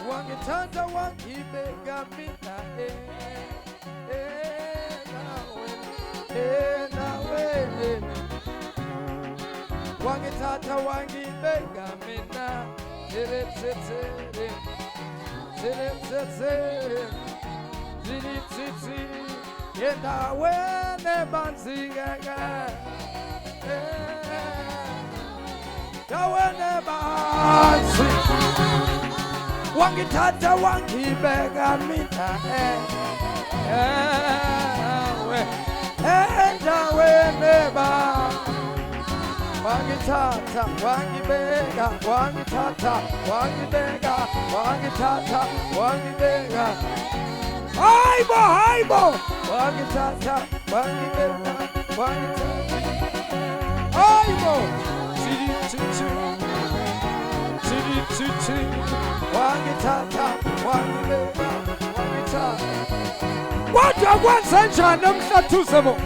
Wangitata wangibeka mina nawe wangitata wangibeka mina yendawe nebanzikeke yawe nebanzi wangithatha wangibeka mina endaweni wangithatha wangibeka wangithatha wangibeka wangithatha wangibeka hayibo wangithatha wangibeka wangithatha hayibo wangithatha wangibeka wangithatha kodwa kwenze njani emhlathuze bo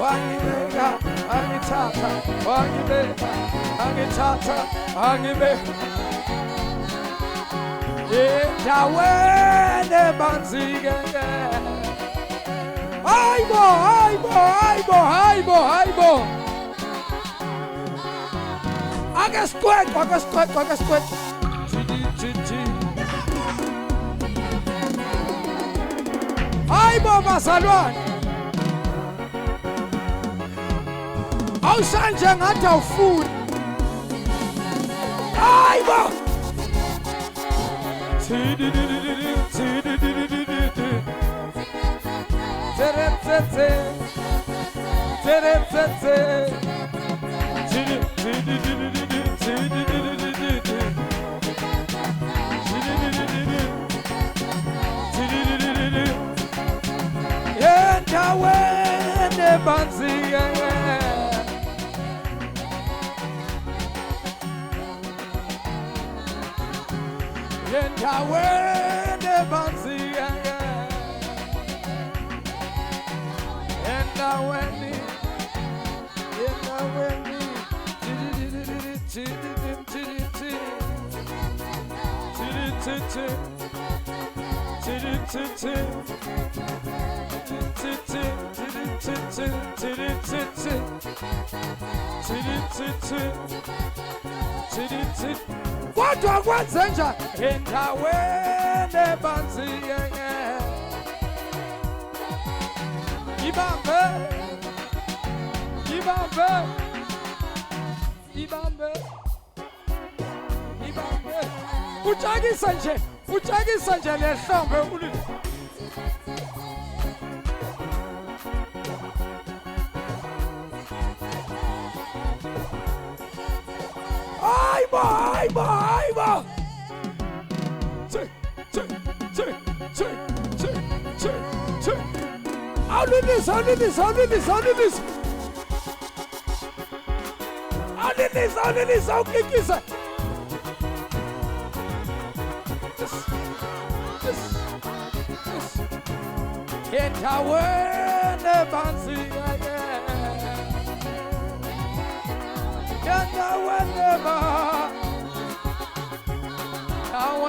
wangibeka wangithatha wangibeka wangithatha wangibeka endaweni ebanzikeke hayibo ake siqweqwe hayibo bazalwane awusanje ngathi awufuni hayibo yendaweni ebanzikeke endaweni ebanzikeke endaweni kodwa kwenze njani endaweni ebanzikeke ibambe utshakisa nje lehlombe uli hayibo awulilisa ukikisa endaweni ebanzikeke endaweni ebanzikeke au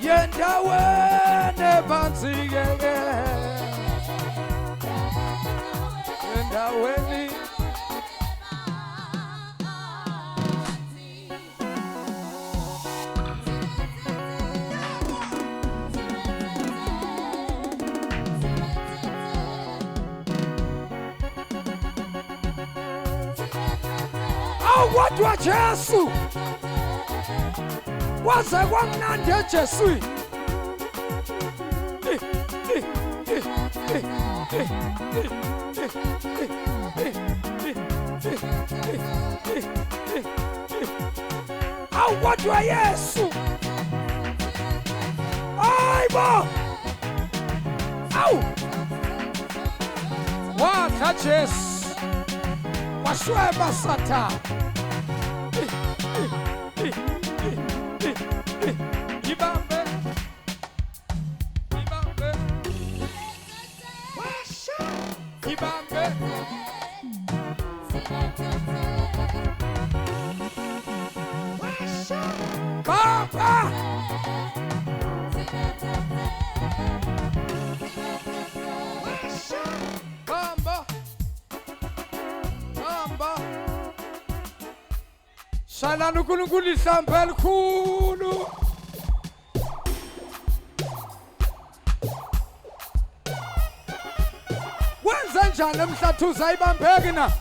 yendaweni ebanzikeke endaweni kodwa Jesu waze kwamnandi eJeswini Awukodwa Yesu. Hayibo. Awu. Wadla Jesu. Washweba Satan. Ibambe. Ibambe. Washa. Ibambe. Washa. Baba. Washa. Bamba. Bamba. Shalani uNkulunkulu ihlambe elikhulu. Wenza njani emhlathuza ayibambeki na?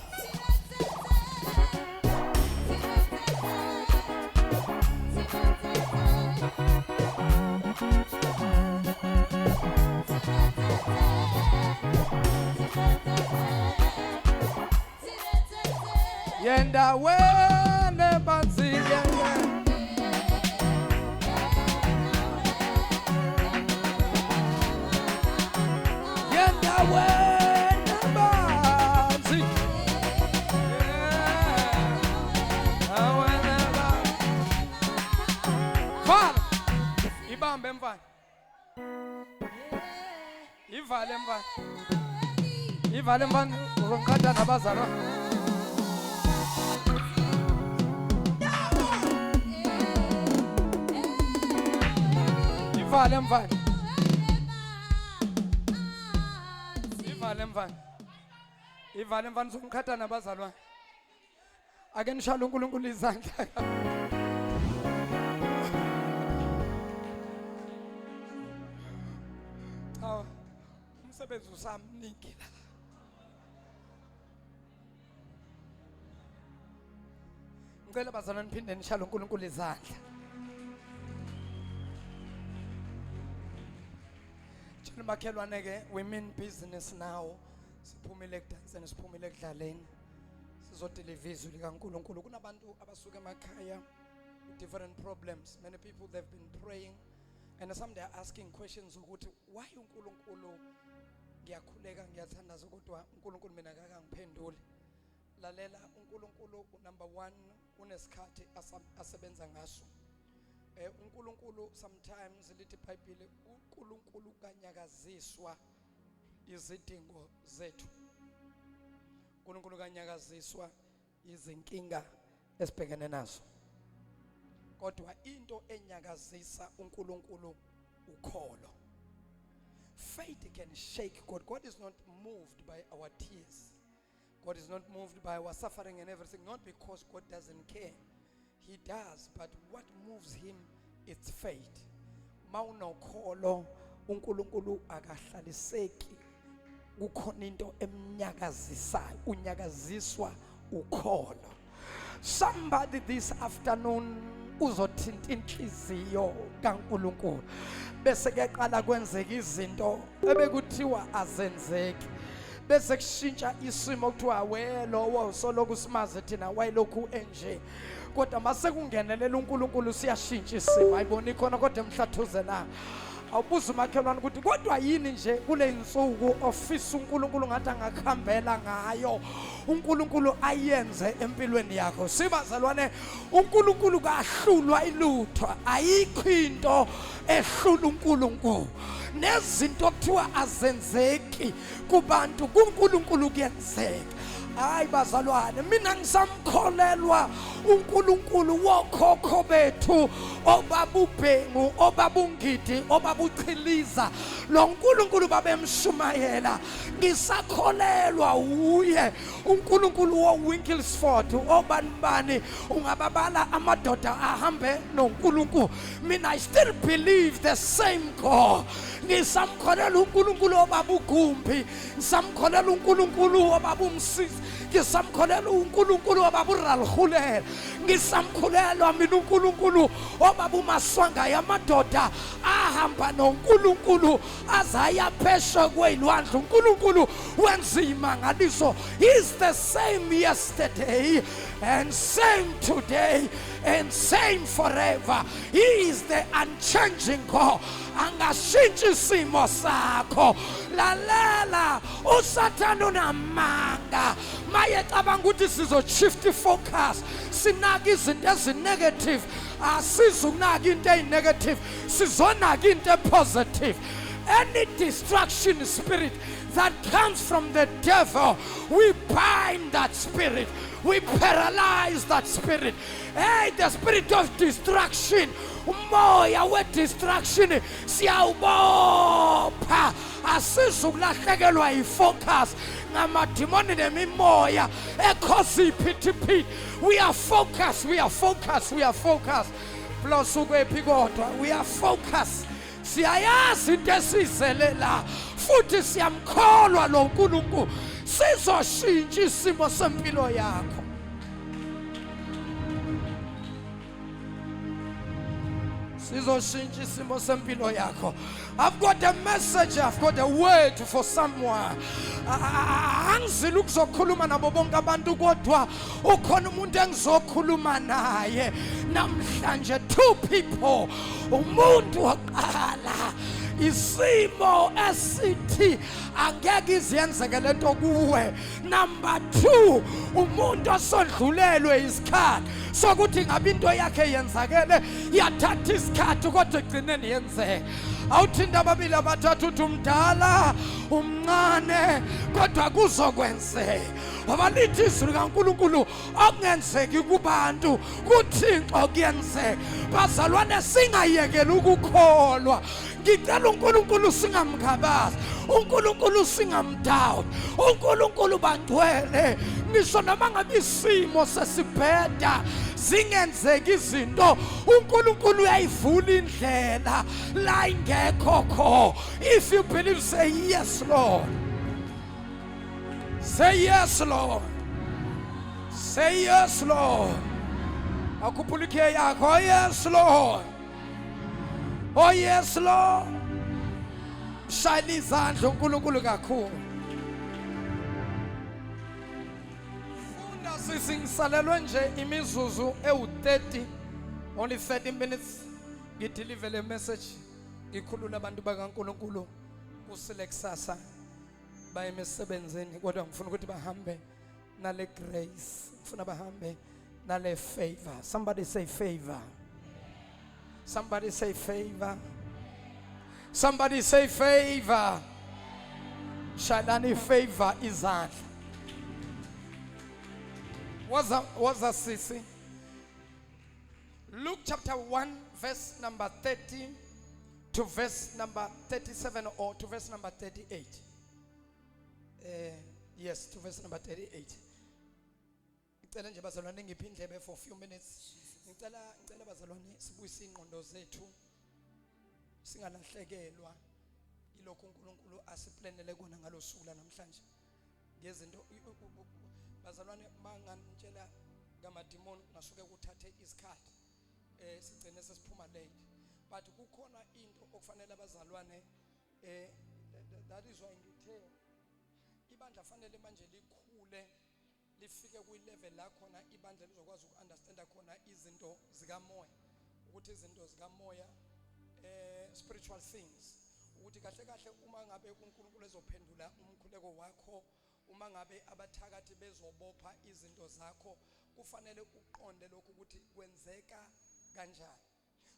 Yenda wene banzike. Yenda wene banzi. Awena ba. Fala. Ibambe mfana. Ivale mfana. Ivale mfana uzongikhatha nabazalwa. Ivale mfana. Ivale mfana. Ivale mfana uzongikhatha nabazalwa. Ake nishalo uNkulunkulu izandla. Hawu. Umsebenzi usamningi la. Ngicela bazalwane niphinde nishalo uNkulunkulu izandla. Makhelwane ke we mean business now. Siphumile ekudanseni, siphumile ekudlaleni. Sizodeliver izwi likaNkulunkulu. Kunabantu abasuka emakhaya with different problems. Many people they've been praying and some they are asking questions ukuthi why uNkulunkulu ngiyakhuleka ngiyathandaza kodwa uNkulunkulu mina akangiphenduli. Lalela uNkulunkulu number 1 unesikhathi asebenza ngaso. uNkulunkulu sometimes lithi iBhayibheli uNkulunkulu kanyakaziswa izidingo zethu. uNkulunkulu kanyakaziswa izinkinga esibhekene nazo. Kodwa into enyakazisa uNkulunkulu ukholo. Faith can shake God. God is not moved by our tears. God is not moved by our suffering and everything, not because God doesn't care. He does, but what moves him is faith. Mawunokholo uNkulunkulu akahlaliseki. Kukhona into emnyakazisayo, unyakaziswa ukholo. Somebody this afternoon uzothinta inhliziyo kaNkulunkulu bese keqala kwenzeka izinto ebekuthiwa azenzeki. Bese kushintsha isimo kuthiwa welowo soloku simaze thina wayilokhu enje. Kodwa mase kungenelela uNkulunkulu siyashintsha isimo. Ayiboni khona kodwa emhlathuze la. Awubuza umakhelwane ukuthi kodwa yini nje kule insuku ofisa uNkulunkulu ngathi angakhambela ngayo uNkulunkulu ayenze empilweni yakho. Sibazalwane uNkulunkulu kahlulwa ilutho. Ayikho into ehlula uNkulunkulu. Nezinto kuthiwa azenzeki kubantu kuNkulunkulu kuyenzeka. Hayi bazalwane mina ngisamkholelwa uNkulunkulu wokhokho bethu obabubhengu obabungidi obabuchiliza lo uNkulunkulu babemshumayela. Ngisakholelwa uye uNkulunkulu woWinklesford obanibani ungababala amadoda ahambe noNkulunkulu. Mina I still believe the same God. ngisamkholela uNkulunkulu obaba uGumbi, ngisamkholela uNkulunkulu obaba uMsisi, ngisamkholela uNkulunkulu obaba uRalhulela, ngisamkholela mina uNkulunkulu obaba uMaswanga yamadoda ahamba noNkulunkulu azaya phesheya kwezilwandle. uNkulunkulu wenza imangaliso. He's the same yesterday and same today and same forever. He is the unchanging God. Angashintshi isimo sakho. Lalela, uSathane unamanga mayecabanga ukuthi sizo-shift focus, sinaka izinto ezi-negative. Asizukunaka into eyi-negative, sizonaka into e-positive. Any distraction spirit that comes from the devil, we bind that spirit, we paralyze that spirit. Hey, the spirit of distraction, umoya we-distraction siyawubopha. Asizukulahlekelwa yi-focus ngamadimoni nemimoya ekhosi iphithiphithi. We are focused, we are focused, we are focused. Plus ukwephi kodwa, we are focused. Siyayazi into esizele la, futhi siyamkholwa lo nkulunkulu sizoshintsha isimo sempilo yakho. Sizoshintsha isimo sempilo yakho. I've got a message, I've got a word for someone. Angizile ukuzokhuluma nabo bonke abantu kodwa ukhona umuntu engizokhuluma naye namhlanje. Two people. Umuntu waqala isimo esithi angeke iziyenzeke lento kuwe. Number 2, umuntu osondlulelwe isikhathi sokuthi ngabe into yakhe yenzakele yathatha isikhathi kodwa egcineni yenzeke. Awuthinta ababili abathathu uthi umdala umncane kodwa kuzokwenzeka. Abalithi izwi likaNkulunkulu okungenzeki kubantu kuThixo kuyenzeka. Bazalwane, singayekeli ukukholwa. Ngicela uNkulunkulu singamkhabazi, uNkulunkulu singamdawuli, uNkulunkulu bangcwele. Ngisho noma ngabe isimo sesibheda zingenzeki izinto, uNkulunkulu uyayivula indlela la ingekho kho. If you believe, say yes, Lord. Say yes, Lord. Say yes, Lord. Akupulike yakho. Oh yes, Lord. Oh yes, Lord. Shayela izandla uNkulunkulu kakhulu. Funda sisi, ngisalelwe nje imizuzu ewu-30, only 30 minutes. Ngideliver le message, ngikhulula abantu bakaNkulunkulu kusile kusasa baye emisebenzini, kodwa ngifuna ukuthi bahambe nale grace, ngifuna bahambe nale favor. Somebody say favor. Somebody say favor. Somebody say favor. Shalani favor izandla. What's that, sissy? Luke chapter 1 verse number 30 to verse number 37 or to verse number 38. Yes, to verse number 38. Ngicela nje bazalwane ngiphindlebe for a few minutes. Ngicela bazalwane sibuyise ingqondo zethu, singalahlekelwa ilokho uNkulunkulu asiplanele kona ngalosuku la namhlanje. Ngezinto bazalwane manganitshela ngamadimoni ngasuke kuthathe isikhathi sigcine sesiphuma late, but kukhona into okufanele abazalwane that is why ngithe ibandla fanele manje likhule lifike kwi-level la khona ibandla lizokwazi uku-understanda khona izinto zikamoya, ukuthi izinto zikamoya spiritual things, ukuthi kahle kahle uma ngabe uNkulunkulu ezophendula umkhuleko wakho, uma ngabe abathakathi bezobopha izinto zakho, kufanele uqonde lokhu ukuthi kwenzeka kanjani.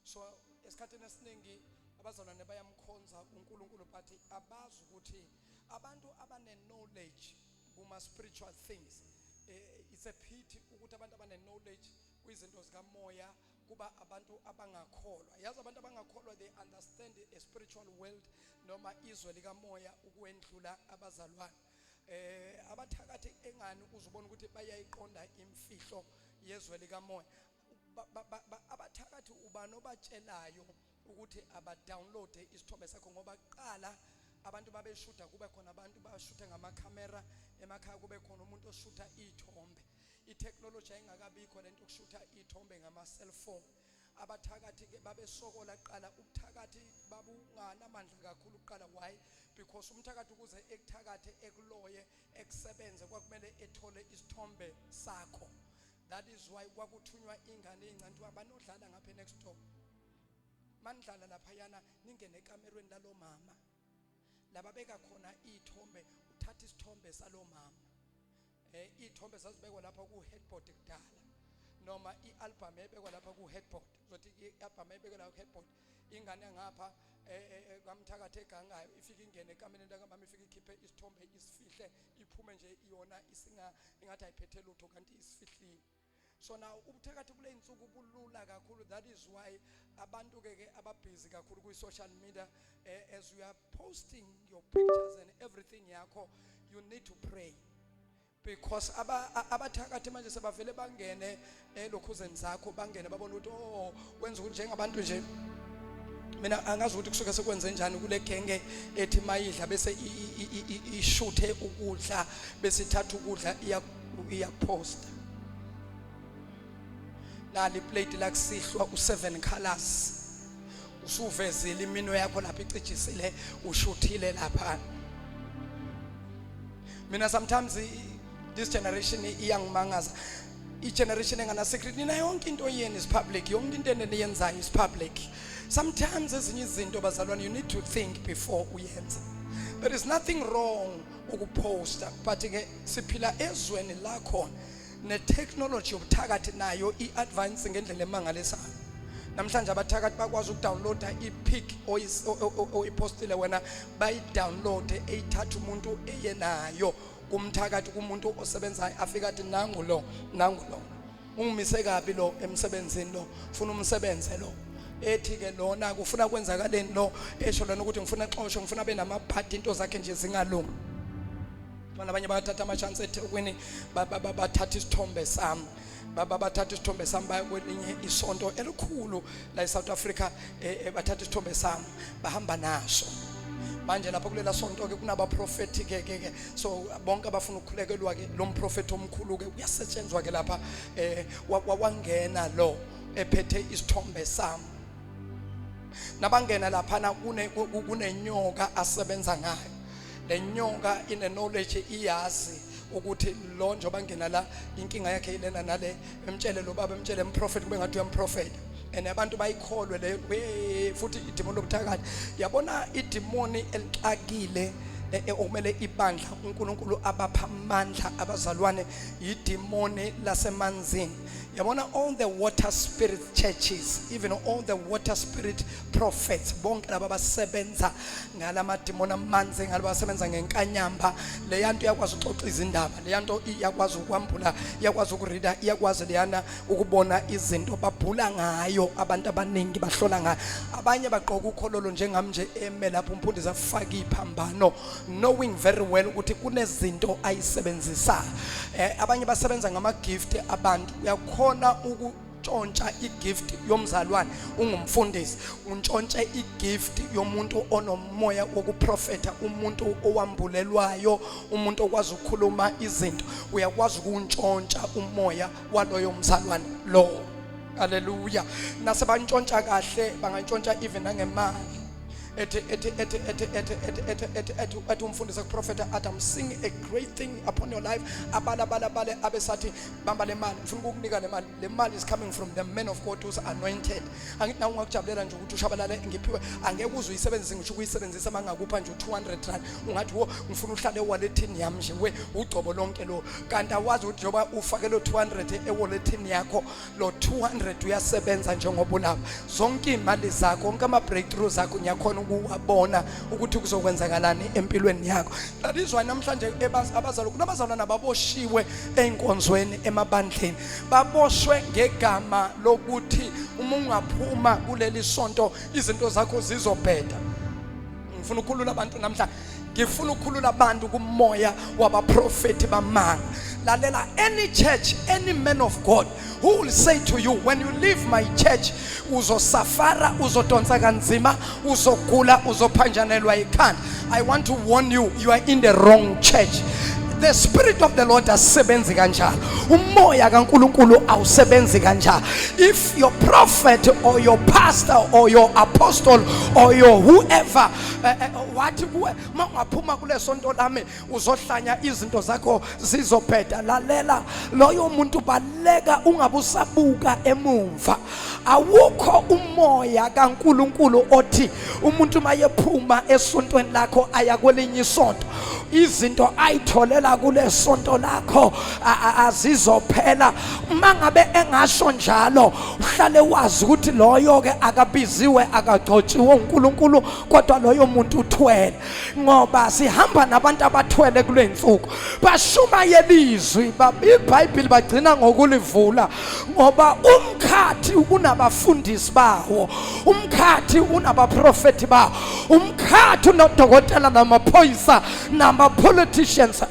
So esikhathini esiningi abazalwane bayamkhonza uNkulunkulu but abazi ukuthi abantu abane-knowledge kuma spiritual things, it's a pity ukuthi abantu abane-knowledge kwizinto zikamoya kuba abantu abangakholwa. Yazi abantu abangakholwa, they understand a spiritual world noma izwe likamoya ukwendlula abazalwane. Abathakathi engani uzubona ukuthi bayayiqonda imfihlo yezwe likamoya. Abathakathi ubani obatshelayo ukuthi aba-download isithombe sakho, ngoba kuqala abantu babeshuta, kube khona abantu bashutha ngamakhamera emakhaya, kube khona umuntu oshutha iy'thombe. I-technology ayingakabikho lento yokushutha iy'thombe ngama-cellphone. Abathakathi-ke babesokola kuqala, ubuthakathi babunganamandla kakhulu kuqala. Why? Because umthakathi ukuze ekuthakathe, ekuloye, ekusebenze, kwakumele ethole isithombe sakho. That is why kwakuthunywa ingane ey'ncane, banodlala ngapha next door, mandlala laphayana, ningene ekamerweni lalo mama, lababeka khona iy'thombe, uthatha isithombe salo mama. Iy'thombe zazibekwa lapha ku-headboard kudala, noma i-album ebekwa lapha ku-headboard. Zothi i-album ebekwa lapha ku-headboard, ingane ngapha kamthakathi egangayo ifike ingene ekamereni lakamama, ifike ikhiphe isithombe isifihle, iphume nje iyona ingathi ayiphethe lutho kanti isifihlile. So now ubuthakathi kule insuku bulula kakhulu. That is why abantu ke ababhizi kakhulu kwi-social media, as you are posting your pictures and everything yakho, you need to pray, because abathakathi manje sebavele bangene lokhuzeni zakho, bangene babona ukuthi oh wenza ukuthi njengabantu nje. Mina angazi ukuthi kusuke sekwenze njani kule genge ethi mayidla bese ishuthe ukudla, bese ithatha ukudla iyaposta. Nali plate la kusihlwa u7 colors, usuvezile iminwe yakho lapha icijisile, ushuthile lapha. Mina sometimes this generation iyangimangaza. I-generation engana secret, nina yonke into yeni is public, yonke into eniyenzayo is public. Sometimes ezinye izinto bazalwane, you need to think before uyenza. There is nothing wrong ukuposta, but ke siphila ezweni lakho ne-technology yobuthakathi nayo i-advance ngendlela emangalisayo. Namhlanje abathakathi bakwazi ukudownloada i-pic oyipostile wena, bayi-downloade eyithatha umuntu eyenayo kumthakathi, kumuntu osebenzayo, afika athi nangu lo. Ungimise kabi lo emsebenzini lo, ufuna umsebenze lo. Ethi ke lona kufuna kwenzakaleni lo, esho lona ukuthi ngifuna xoxho, ngifuna abe namaphathi, into zakhe nje zingalungi. Abanye bathatha ama-chance eThekwini, bathatha isithombe sami, bathatha isithombe sami baya kwelinye isonto elikhulu la eSouth Africa, bathatha isithombe sami bahamba naso. Manje lapha kulela sonto ke kunabaprofeti ke, so bonke abafuna ukukhulekelwa ke lo mprofeti omkhulu ke uyasetshenzwa ke lapha, wangena lo ephethe isithombe sami. Nabangena laphana kunenyoka asebenza ngayo. Le nyoka ine knowledge iyazi ukuthi lo njoba ngena la inkinga yakhe ilena nale, emtshele lo baba, emtshele umprofeti kube ngathi uyamprofeta. And abantu bayikholwe le futhi idemoni lobuthakathi. Yabona idemoni elixakile okumele ibandla uNkulunkulu abapha amandla abazalwane, idemoni lasemanzini. Yabona all the water spirit churches, even all the water spirit prophets, bonke laba basebenza ngalama demoni amanzi, ngalaba basebenza ngenkanyamba, le yanto iyakwazi ukuxoxa izindaba, le yanto iyakwazi ukwambula, iyakwazi ukurida, iyakwazi leyana ukubona izinto, babhula ngayo abantu abaningi, bahlola ngayo. Abanye baqoka ukhololo njengami nje eme lapho umfundisi afaka iphambano, knowing very well ukuthi kunezinto ayisebenzisa. Abanye basebenza ngama gift abantu, uyakhona ukuntshontsha igift yomzalwane ungumfundisi, untshontshe igift yomuntu onomoya wokuprofeta, umuntu owambulelwayo, umuntu okwazi ukukhuluma izinto, uyakwazi ukuntshontsha umoya waloyo mzalwane lo. Hallelujah. Nasebantshontsha kahle, bangantshontsha even nangemali. Ethi umfundisi kuprofeta athi, I'm seeing a great thing upon your life. Abala abesathi bamba le mali, ngifuna ukukunika le mali. Le mali is coming from the man of God who's anointed. Angithi nawe ungakujabulela nje ukuthi ushabalale ngiphiwe, angeke uze uyisebenzise ngisho ukuyisebenzisa mangakupha nje 200 rand. Ungathi wo ngifuna uhlale ewalletini yami nje, we ugcobo lonke lo. Kanti awazi ukuthi njoba ufake lo 200 ewalletini yakho, lo 200 uyasebenza njengoba ulapha. Zonke imali zakho, onke ama breakthroughs zakho ngiyakhona ukuwabona ukuthi kuzokwenzakalani empilweni yakho. That is why namhlanje abazalwane nababoshiwe einkonzweni emabandleni, baboshwe ngegama lokuthi uma ungaphuma kuleli sonto izinto zakho zizobheda. Ngifuna ukukhulula abantu namhlanje, ngifuna ukukhulula abantu kumoya wabaprofeti bamanga. Lalela, any church, any man of God who will say to you, when you leave my church, uzosafara, uzodonsa kanzima, uzogula, uzophanjanelwa ikhanda. I want to warn you, you are in the wrong church. The Spirit of the Lord asebenzi kanjalo. Umoya kaNkulunkulu awusebenzi kanjalo. If your prophet or your pastor or your apostle or your whoever wathi kuwe mangaphuma kule sonto lami uzohlanya izinto zakho zizophetha, lalela loyo muntu baleka ungabusabuka emumva. Awukho umoya kaNkulunkulu othi umuntu mayephuma esontweni lakho aya kwelinye isonto izinto ayitholela kule sonto lakho azizophela. Mangabe engasho njalo uhlale wazi ukuthi loyo ke akabiziwe akagcotshiwe uNkulunkulu, kodwa loyo muntu uthwele. Ngoba sihamba nabantu abathwele kule insuku bashumayela izwi, iBhayibheli bagcina ngokulivula, ngoba umkhathi unabafundisi bawo, umkhathi unabaprofeti bawo, umkhathi unodokotela namaphoyisa nama-politicians.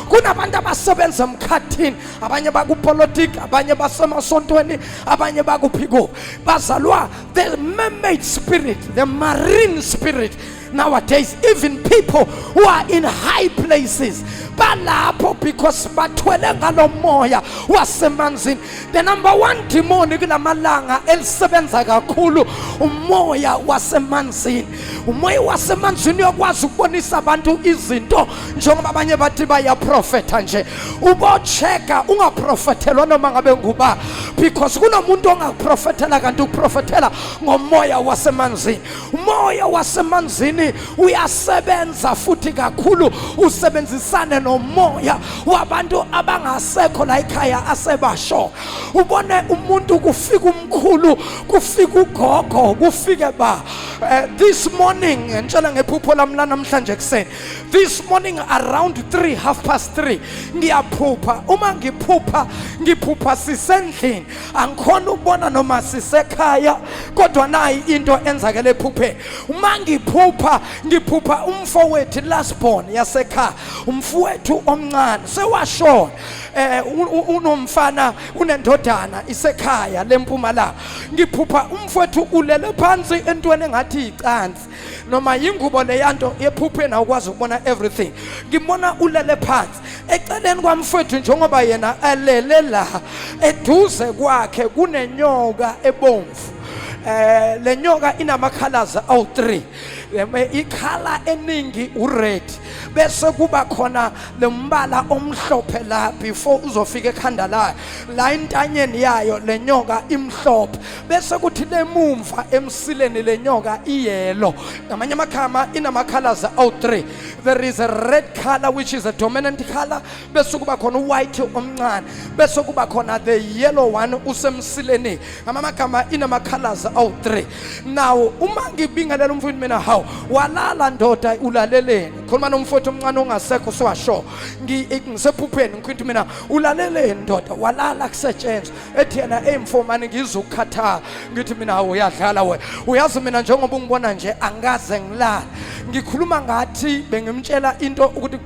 Kunabantu abasebenza emkhathini, abanye bakupolitiki, abanye basemasontweni, abanye bakuphiko. Bazalwa, the mermaid spirit, the marine spirit. Nowadays, even people who are in high places, balapho because bathwele ngalo moya wasemanzini. The number one demon kulamalanga elisebenza kakhulu umoya wasemanzini. Umoya wasemanzini uyakwazi ukubonisa abantu izinto njengoba abanye bathi bayaprofeta nje. Ubocheka ungaprofethelwa noma ngabe nguba, because kunomuntu ongaprofethela kanti ukuprofethela ngomoya wasemanzini. Umoya wasemanzini uyasebenza futhi kakhulu, usebenzisane nomoya wabantu abangasekho la ekhaya asebasho. Ubone umuntu kufika umkhulu, kufika ugogo, kufike ba. This morning ngitshela ngephupho lami namhlanje ekseni, this morning around 3:30 ngiyaphupha. Uma ngiphupha sisendlini, angikhona ukubona noma sisekhaya, kodwa nayi into enzakele ephupheni. Uma ngiphupha umfowethu last born yasekhaya, umfowethu omncane sewashona. Unomfana unendodana isekhaya leMpumalanga. Ngiphupha umfowethu ulele phansi entweni engathi icansi, noma yingubo leyanto ephupheni awukwazi ukubona everything. Ngibona ulele phansi eceleni kwamfowethu, njengoba yena alele la eduze kwakhe kunenyoka ebomvu. Le nyoka inama colors awu3. Ikhala eningi ured, bese kuba khona lembala omhlophe la before uzofika ekhanda la intanyeni yayo le nyoka imhlophe, bese kuthi lemumva emsileni le nyoka iyellow. Ngamanye amakhama inama colors awu3. There is a red color which is a dominant color, bese kuba khona white omncane, bese kuba khona the yellow one usemsileni. Ngamanye amakhama inama colors awu3. Now uma ngibingelela umfowethu mina, hawu walala ndoda ulaleleni, khuluma nomfowethu omncane ongasekho siwasho, ngisephupheni ngikhwinti mina ulaleleni ndoda, walala kusetshenzwa. Ethi yena emfomani ngizukukhathala, ngithi mina hawu uyadlala we, uyazi mina njengoba ungibona nje angaze ngilala. Ngikhuluma ngathi bengimtshela into ukuthi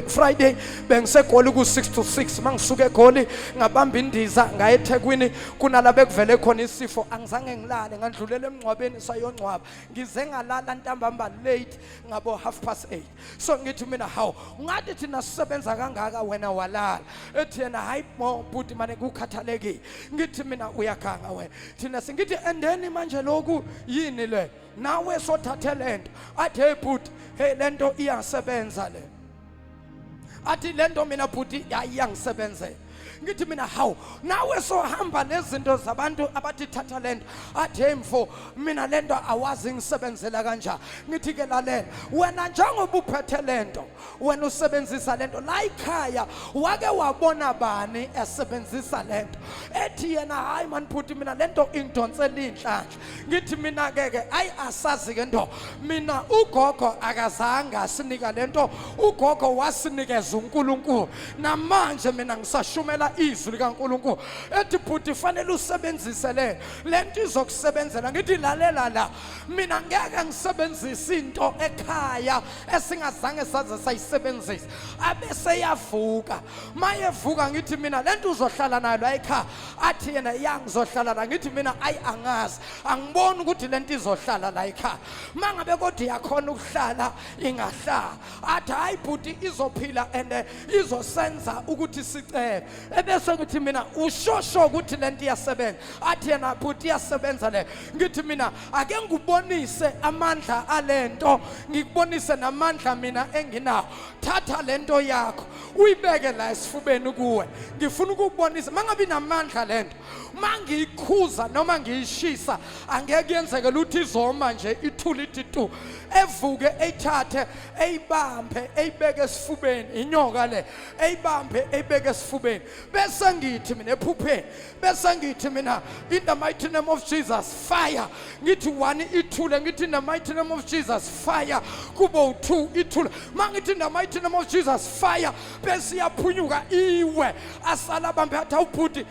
Friday bengisegoli ku6 to 6, mangisuke egoli ngabamba indiza ngaye eThekwini, kunala bekuvele khona isifo, angizange ngilale, ngandlulela emncwabeni sayongcwaba, ngize ngalala ntambama late ngabo 8:30. So ngithi mina hawu ngathi thina sisebenza kangaka wena walala. Ethi yena hayi bhuti manje kukhathalekile. Ngithi mina uyaganga wena, thina singithi endeni manje lokhu yini le, nawe sothathe lento. Athi hey bhuti, hey lento iyasebenza le. Athi lento mina bhuti ayangisebenzela. Ngithi mina hawu nawe sohamba nezinto zabantu abathi thatha lento. Athi hey mfo, mina lento awazi ngisebenzela kanjani. Ngithi ke lalela, wena njengoba uphethe lento, wena usebenzisa lento la ekhaya, wake wabona bani esebenzisa lento? Ethi yena hayi man bhuti mina lento ingidonsela inhlanhla. Ngithi mina ke ayi asazi ke nto, mina ugogo akazange asinika lento, ugogo wasinikeza uNkulunkulu. Namanje mina ngisashume wangithumela izwi likaNkulunkulu ethi bhuti fanele usebenzise lento izokusebenzela. Ngithi lalela la, mina ngeke ngisebenzise into ekhaya esingazange saze sayisebenzisa abese yavuka. Mayevuka ngithi mina lento uzohlala nayo la ekhaya, athi yena yangizohlala la. Ngithi mina angazi, angiboni ukuthi lento izohlala la ekhaya. Mangabe kodwa yakhona ukuhlala ingahlala. Athi hayi bhuti izophila and izosenza ukuthi sicebe. Ebese ngithi mina ushosho ukuthi lento iyasebenza. Athi yena bhuti iyasebenza le. Ngithi mina ake ngubonise amandla alento, ngikubonise namandla mina enginawo. Thatha lento yakho uyibeke la esifubeni kuwe. Ngifuna ukubonisa mangabe namandla lento, mangiyikhuza noma ngiyishisa angeke yenzeke ukuthi izoma nje ithule ithi evuke eyithathe eyibambe eyibeke esifubeni. Inyoka le eyibambe eyibeke esifubeni. Bese ngithi mina ephupheni, bese ngithi mina in the mighty name of Jesus fire. Ngithi 1 ithule, ngithi in the mighty name of Jesus fire. Kubo 2 ithule, mangithi in the mighty name of Jesus fire. Bese yaphunyuka iwe asala bambe athi awubhuti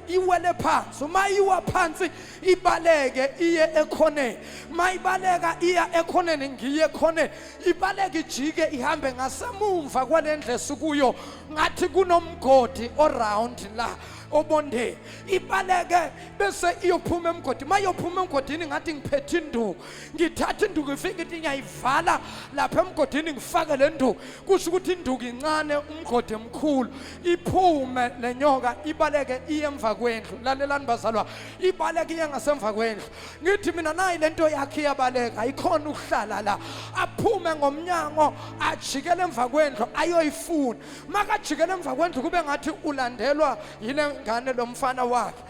iwele phansi. Uma iwa phansi ibaleke iye ekhoneni. Mayibaleka iya ekhoneni ngiye ekhoneni. Ibaleke ijike ihambe ngasemumva kwalendle sikuyo ngathi kunomgodi around la obonde. Ibaleke bese iyophuma emgodini. Mayophuma emgodini ngathi ngiphethe induku, ngithatha induku ifike ithi ngiyayivala lapha emgodini ngifake le nduku. Kusho ukuthi induku incane umgodi emkhulu. Iphume lenyoka ibaleke iye emva kwendlu. Lalelani bazalwa, ibaleke iye ngasemva kwendlu. Ngithi mina nayi lento yakhe iyabaleka, ayikhona ukuhlala la. Aphume ngomnyango ajikele emva kwendlu ayoyifuna. Makajikele emva kwendlu kube ngathi ulandelwa yile ngane lomfana wakhe.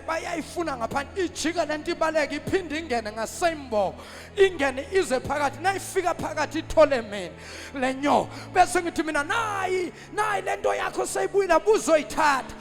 Bayayifuna ngaphandle, ijika lento ibaleke iphinde ingene ngasembo, ingene ize phakathi. Nayifika phakathi ithole mina lenyoka. Bese ngithi mina nayi lento yakho seyibuyile buzoyithatha.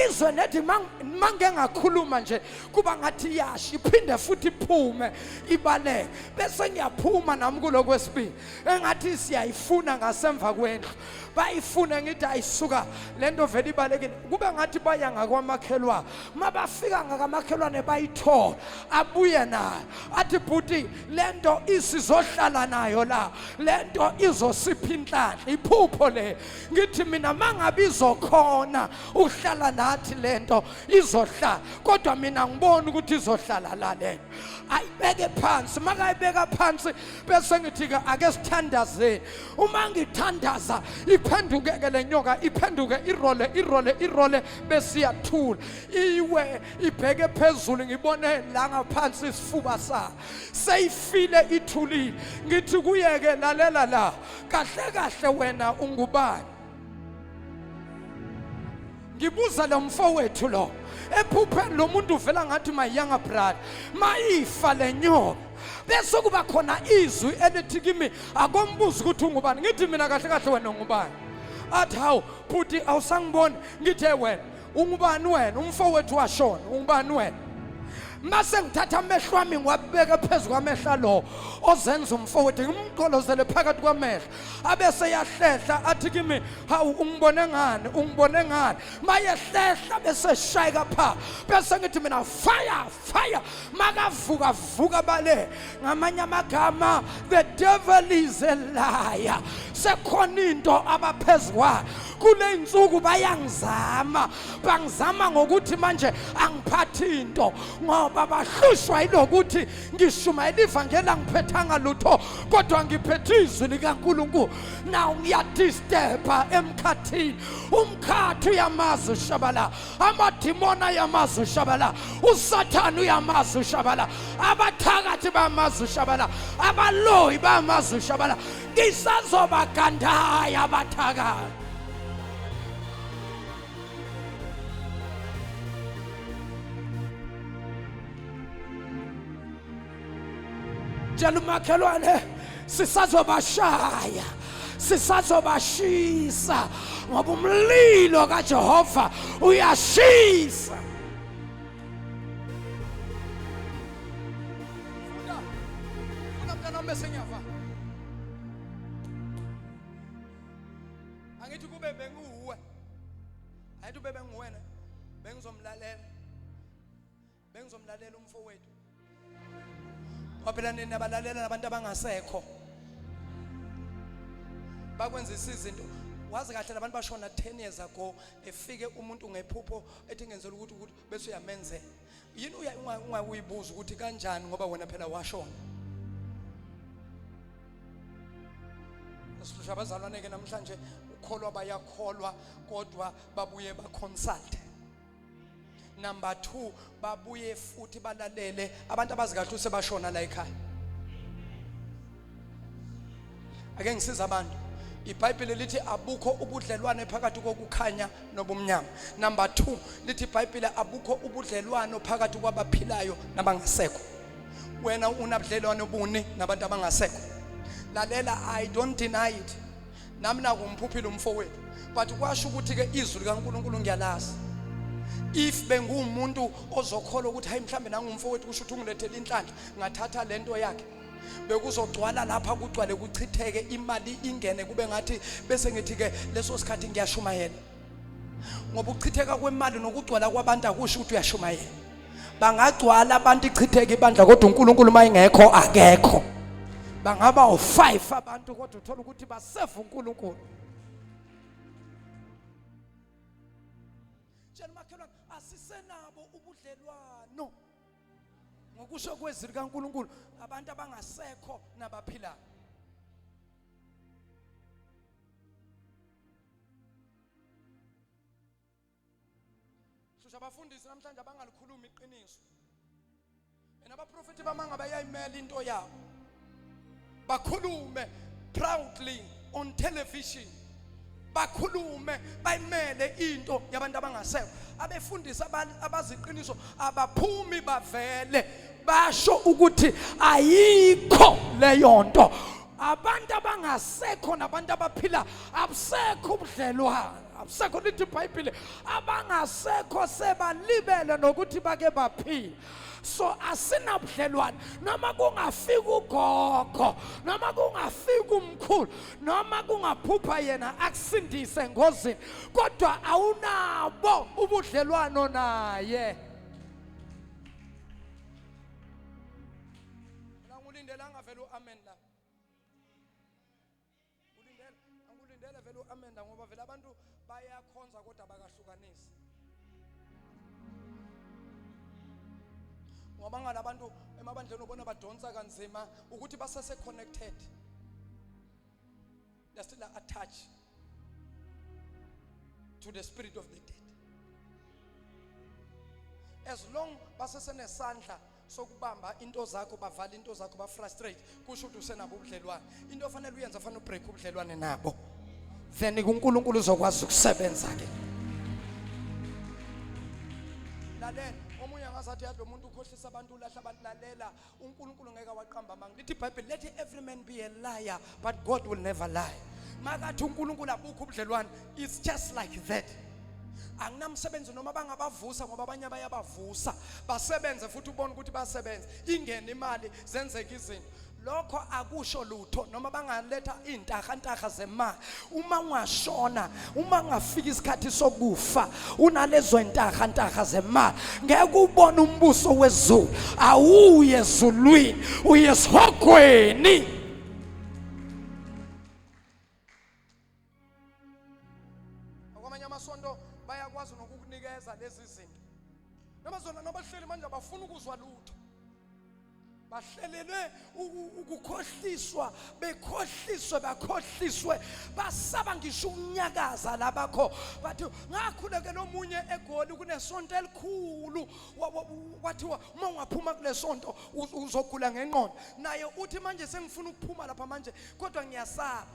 Izwe nethi mange ngakhuluma nje kuba ngathi yashi iphinde futhi iphume ibaleke. Bese ngiyaphuma nami kulokwesibili engathi siyayifuna ngasemva kwendlu. Bayifuna ngithi ayisuka lento vele ibalekile. Kube ngathi baya ngakwamakhelwane. Mabafika ngakamakhelwane bayithola abuye nayo. Athi bhuti lento isizohlala nayo la, lento izosipha inhlanhla. Iphupho le. Ngithi mina mangabe izokhona ukuhlala nathi lento izohlala, kodwa mina ngibona ukuthi izohlala la lento. Ayibeke phansi, makayibeka phansi bese ngithi ke ake sithandazeni. Uma ngithandaza iphenduke ke lenyoka, iphenduke irole bese iyathula. Iwe ibheke phezulu ngibone la ngaphansi isifuba sa. Seyifile ithulile. Ngithi kuyeke lalela la. Kahle wena ungubani? Ngibuza lo mfowethu lo. Ephupheni lo muntu uvela ngathi my younger brother. Mayifa lenyoka. Bese kuba khona izwi elithi kimi akombuza ukuthi ungubani. Ngithi mina kahle wena ungubani? Athi hawu bhuti awusangiboni. Ngithe wena ungubani wena? Umfowethu washona. Ungubani wena? Mase ngithatha amehlo ami ngiwabeka phezulu kwamehla lo ozenza umfowethu, ngimqolozele phakathi kwamehlo. Abese yahlehla athi kimi hawu ungibone ngani? Mayehlehla bese shayeka pha. Bese ngithi mina fire. Vuka bale. Ngamanye amagama, the devil is a liar. Sekhona into abaphezukwa kule insuku bangizama ngokuthi manje angiphathi into ngoba bahlushwa yilokuthi ngishumayela ivangeli angiphethanga lutho kodwa ngiphethe izwi likaNkulunkulu. Now ngiyadisturba emkhathini. Umkhathi uyamazi ushabala, amadimoni ayamazi ushabala, uSathane uyamazi ushabala, abathakathi bayamazi ushabala, abaloyi bayamazi ushabala. Ngisazobagandaya abathakathi. Tshela umakhelwane sisazobashaya, sisazobashisa ngoba umlilo kaJehova uyashisa. Funa mntana bese ngiyafa. Angithi kube benguwe. ayithi bebe nguwena bengizomlalela umfowethu waphela nini abalalela nabantu abangasekho bakwenza izinto wazi kahle labantu bashona 10 years ago efike umuntu ngephupho ethi ngenzela ukuthi bese uyamenzela yini ungayibuza ukuthi kanjani ngoba wena phela washona sisho abazalwane ke namhlanje ukholwa bayakholwa kodwa babuye baconsult. Number 2 babuye futhi balalele abantu abazi kahle usebashona la ekhaya. Ake ngisiza abantu. iBhayibheli lithi abukho ubudlelwane phakathi kokukhanya nobumnyama. Number 2 lithi iBhayibheli abukho ubudlelwano phakathi kwabaphilayo nabangasekho. Wena unabudlelwano buni nabantu abangasekho. Lalela, I don't deny it. Nami nakumphuphile umfowethu, but kwasho ukuthi ke izwi likaNkulunkulu ngiyalazi. If bengumuntu ozokholwa ukuthi hayi mhlambe nangumfowethu kusho ukuthi ungilethele inhlanhla ngathatha lento yakhe bekuzogcwala lapha kugcwale kuchitheke imali ingene kube ngathi bese ngithi ke leso sikhathi ngiyashumayela ngoba ukuchitheka kwemali nokugcwala kwabantu akusho ukuthi uyashumayela. Bangagcwala abantu ichitheke ibandla kodwa uNkulunkulu mayingekho akekho. Bangaba u5 abantu kodwa uthola ukuthi basefa uNkulunkulu. Makhelwane asisenabo ubudlelwano ngokusho kwezwi likaNkulunkulu abantu abangasekho nabaphilayo. Shusha abafundisi namhlanje abangalikhuluma iqiniso. Abaprofeti bamanga bayayimela into yabo. Bakhulume proudly on television. Bakhulume bayimele into yabantu abangasekho. Abefundisi abaziqiniso abaphumi bavele basho ukuthi ayikho leyo nto. Abantu abangasekho nabantu abaphila abusekho ubudlelwano. Abusekho lithi iBhayibheli abangasekho sebalibele nokuthi bake baphila. So asinabudlelwane noma kungafika ugogo noma kungafika umkhulu noma kungaphupha yena akusindise engozini kodwa awunabo ubudlelwano naye. Ngulindela ngavela uamen la. Ngulindela vela uamen la ngoba vela abantu bayakhonza kodwa bakahlukanisi. Ngoba ngalabantu emabandleni ubona badonsa kanzima ukuthi basase connected. They are still attached to the spirit of the dead. As long basase nesandla sokubamba into zakho bavala into zakho ba frustrate kusho ukuthi usenabo ubudlelwane. Into ofanele uyenza fanele ubreak ubudlelwane nabo. Then uNkulunkulu uzokwazi ukusebenza ke. Lalela omunye ngazathi yadlo umuntu ukhohlisa abantu ulahla abantu lalela uNkulunkulu ngeke waqamba amanga. Lithi iBhayibheli let every man be a liar but God will never lie. Makathi uNkulunkulu abukho ubudlelwane, it's just like that. Anginamsebenzi noma bangabavusa ngoba abanye bayabavusa basebenze futhi ubone ukuthi basebenza ingene imali zenzeke izinto. Lokho akusho lutho noma bangaletha intaha zemali. Uma ungashona, uma ngafika isikhathi sokufa, unalezo intaha zemali, ngeke ubone umbuso wezulu. Awuye ezulwini, uye esihogweni. Akwamanye amasonto bayakwazi nokukunikeza lezi zinto. Noma zona nabahleli manje abafuna ukuzwa lutho. Bahlelelwe ukukhohliswa bekhohliswe basaba ngisho unyakaza labakho bathi ngakhulekela omunye egoli kunesonto elikhulu wathiwa uma ungaphuma kule sonto uzogula ngengqondo naye uthi manje sengifuna ukuphuma lapha manje kodwa ngiyasaba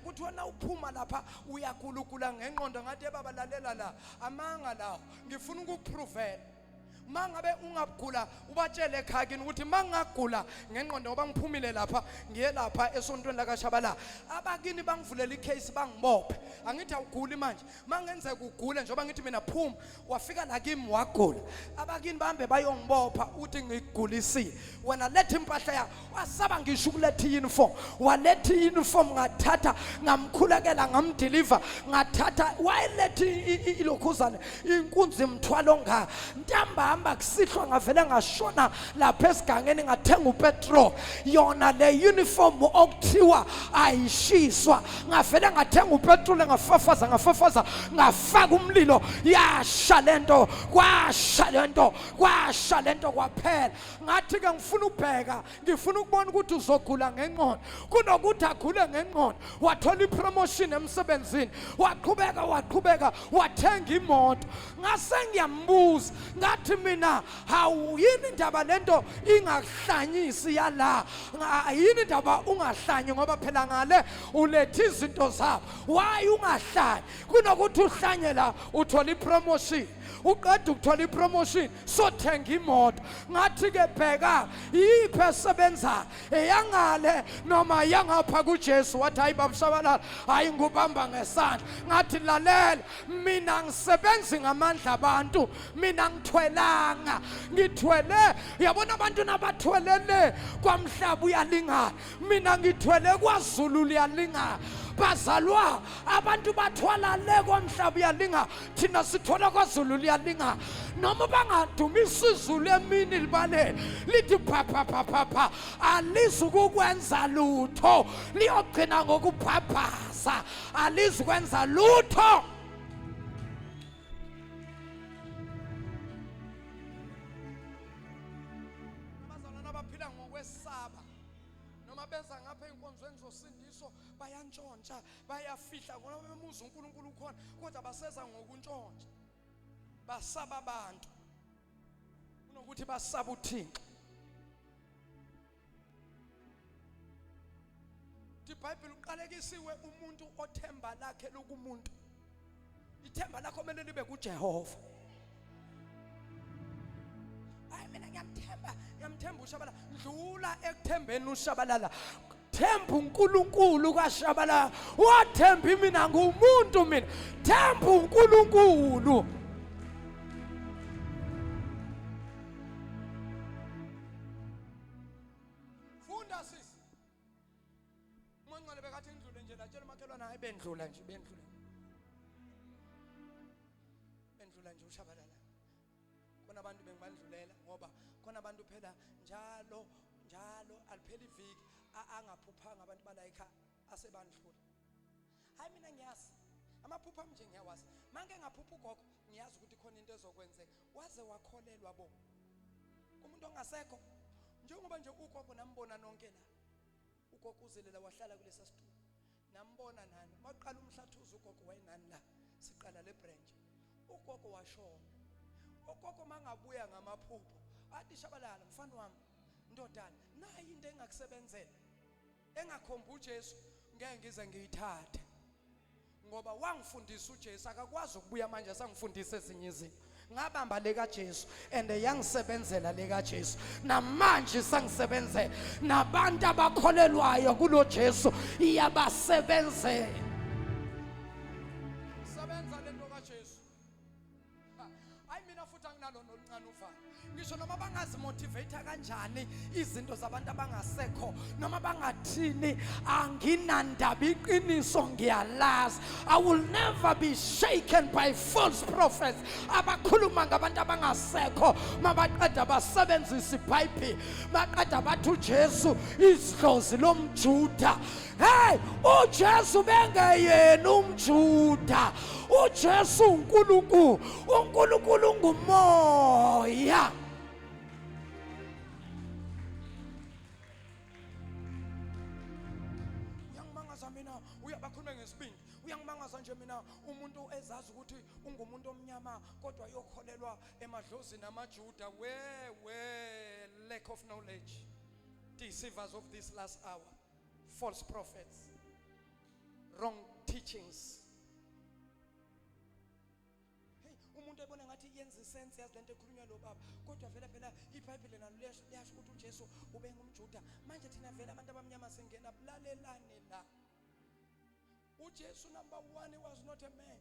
kuthi wena uphuma lapha uyagulugula ngengqondo ngathi baba lalela la amanga lawo ngifuna ukuprovela mangabe ungagula ubatshele ekhaya kini ukuthi mangagula ngengqondo ngoba ngiphumile lapha ngiye lapha esontweni lakaShabalala abakini bangivulela icase bangibophe angithi awuguli manje mangenzeka ugule njengoba ngithi mina phuma wafika la kimi wagula abakini bahambe bayongibopha uthi ngigulisile wena letha impahla yakho wasaba ngisho ukuletha uniform waletha uniform ngathatha ngamkhulekela ngamdeliver ngathatha wayiletha ilokhuzana inkunzi imthwalo nga ntamba hamba kusihlwa ngavele ngashona lapha esigangeni ngathenga upetrol yona le uniform okuthiwa ayishiswa ngavele ngathenga upetrol ngafafaza ngafaka umlilo yasha lento kwasha lento kwaphela ngathi ke ngifuna ubheka ngifuna ukubona ukuthi uzogula ngengqondo kunokuthi agule ngengqondo wathola ipromotion emsebenzini waqhubeka wathenga imoto ngase ngiyambuza ngathi mina hawu yini indaba lento ingahlanyisi yala yini indaba ungahlanyi ngoba phela ngale ulethe izinto zabo why ungahlanyi kunokuthi uhlanye la uthola ipromotion uqeda ukuthola ipromotion sothenga imoto ngathi ke bheka yiphi esebenza eyangale noma yangapha kuJesu wathi hayi babShabalala hayi ngubamba ngesandla ngathi lalela mina ngisebenzi ngamandla abantu mina ngithwelanga ngithwele yabona abantu nabathwelele kwamhlaba uyalingana mina ngithwele kwaZulu liyalingana bazalwa abantu bathwala le kwamhlaba uyalinga thina sithola kwaZulu liyalinga noma bangadumisa izulu emini libalele lithi pha alizukukwenza lutho liyogcina ngokuphaphaza alizukwenza lutho abazalwana abaphila ngokwesaba noma benza ngapha enkonzweni zosindiso bayantshontsha bayafihla ngoba bemuza uNkulunkulu ukhona kodwa baseza ngokuntshontsha basaba abantu kunokuthi basaba uThixo iBhayibheli uqalekisiwe umuntu othemba lakhe lokumuntu ithemba lakho kumele libe kuJehova hayi mina ngiyamthemba uShabalala dlula ekuthembeni uShabalala themba uNkulunkulu kaShabalala wathemba mina ngumuntu mina themba uNkulunkulu funda sisi mongcwele bekathi indlule nje latshela umakhelwane hayi bendlula nje uShabalala khona abantu bengibandlulela ngoba khona abantu phela njalo alipheli iviki angaphuphanga abantu balayikha asebandlula hayi mina ngiyazi amaphupha nje ngiyawazi manje ngaphupha ugogo ngiyazi ukuthi khona into ezokwenzeka waze wakholelwa bo umuntu ongasekho njengoba nje ugogo nambona nonke la ugogo uzelela wahlala kulesa situlo nambona nani maqala umhlathuzo ugogo wayinani la siqala le branch ugogo washona ugogo mangabuya ngamaphupho athi Shabalala mfana wami ndodana nayi into engakusebenzela engakhomba uJesu ngeke ngize ngiyithathe ngoba wangifundisa uJesu akakwazi ukubuya manje asangifundisa ezinye izinto ngabamba leka Jesu and yangisebenzela leka Jesu namanje sangisebenzela nabantu abakholelwayo kulo Jesu iyabasebenzela sebenza lento kaJesu hayi mina futhi anginalo noluncane uvalo ngisho noma bangazimotivate kanjani izinto zabantu abangasekho noma bangathini anginandaba iqiniso ngiyalazi I will never be shaken by false prophets abakhuluma ngabantu abangasekho mabaqeda basebenzisa iBhayibheli baqeda bathi uJesu isidlozi lomJuda hey uJesu bengeyena umJuda uJesu uNkulunkulu ngumoya uyangimangaza mina uyabakhuluma ngesibindi uyangimangaza nje mina umuntu ezazi ukuthi ungumuntu omnyama kodwa yokholelwa emadlozini amaJuda we lack of knowledge deceivers of this last hour false prophets wrong teachings hey umuntu ebona ngathi yenza isense yazi lento ekhulunywa lo baba kodwa vele phela iBhayibheli nalo liyasho ukuthi uJesu ube ngumJuda manje thina vele abantu abamnyama singena bulalelane la uJesu number 1 he was not a man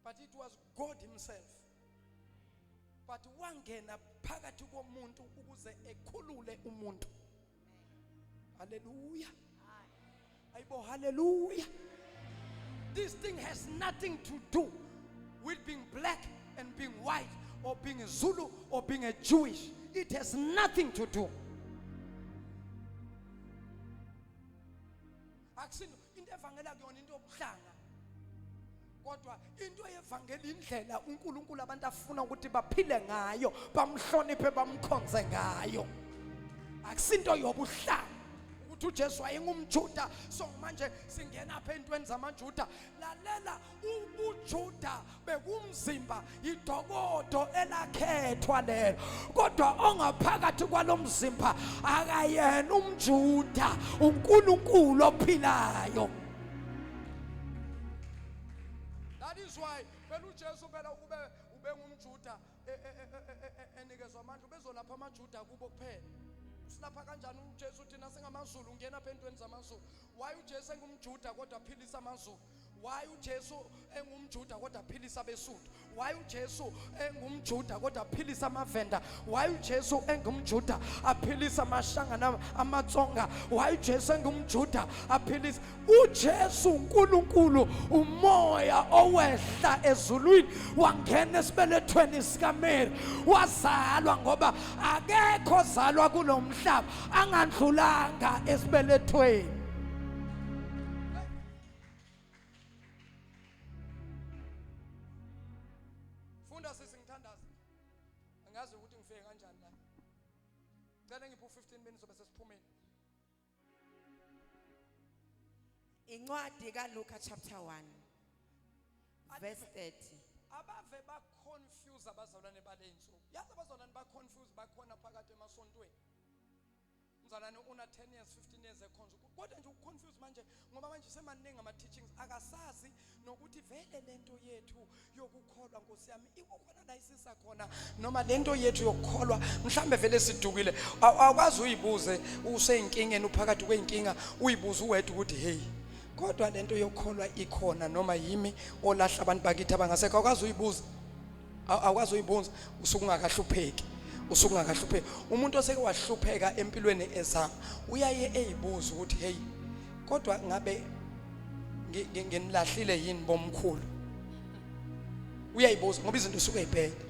but it was God himself but wangena phakathi komuntu ukuze ekhulule umuntu hallelujah ayibo hallelujah. This thing has nothing to do with being black and being white or being a Zulu or being a Jewish. It has nothing to do. Akusinto into evangela kuyona into yobuhlanga. Kodwa into yevangeli indlela uNkulunkulu abantu afuna ukuthi baphile ngayo, bamhloniphe bamkhonze ngayo. Akusinto yobuhlanga. uJesu ayengumJuda so manje singena apha entweni zamaJuda lalela ubuJuda bekumzimba idokodo elakhethwa lelo kodwa ongaphakathi kwalomzimba akayena umJuda uNkulunkulu ophilayo. That is why phela uJesu phela ube ngumJuda enikezwa amandla bezolapha amaJuda kubo kuphela. Lapha kanjani uJesu thina singamaZulu ungena apha entweni zamaZulu why uJesu engumJuda kodwa aphilisa amaZulu why uJesu engumJuda kodwa aphilisa abeSuthu why uJesu engumJuda kodwa aphilisa amaVenda why uJesu engumJuda aphilisa amashanga amaTsonga why uJesu engumJuda aphilisa uJesu uNkulunkulu umoya owehla ezulwini wangena esibelethweni sikaMary wazalwa ngoba akekho ozalwa kulomhlaba angandlulanga esibelethweni. Angazi ukuthi ngifike kanjani la. Ngicela ngiphu 15 minutes bese siphumeni. Incwadi kaLuka chapter 1 verse 30. Abave ba confuse abazalwane balensuku. Yazi abazalwane ba confuse bakhona phakathi emasontweni. Umzalwane una 10 years 15 years ekhonza. Kodwa nje uconfuse manje ngoba manje semaningi ama teachings akasazi nokuthi vele lento yethu yokukholwa Nkosi yami ikukhona la isisa khona noma lento yethu yokukholwa mhlambe vele sidukile awukwazi uyibuze useyinkingeni uphakathi kweinkinga uyibuze uwedwa ukuthi hey kodwa lento yokukholwa ikhona noma yimi olahla abantu bakithi abangasekho awukwazi uyibuza awukwazi uyibuza usukungakahlupheki usukungakahlupheki umuntu oseke wahlupheka empilweni ezama uyaye eyibuza ukuthi hey kodwa ngabe ngenilahlile yini bomkhulu uyayibuza ngoba izinto usuke ezibheke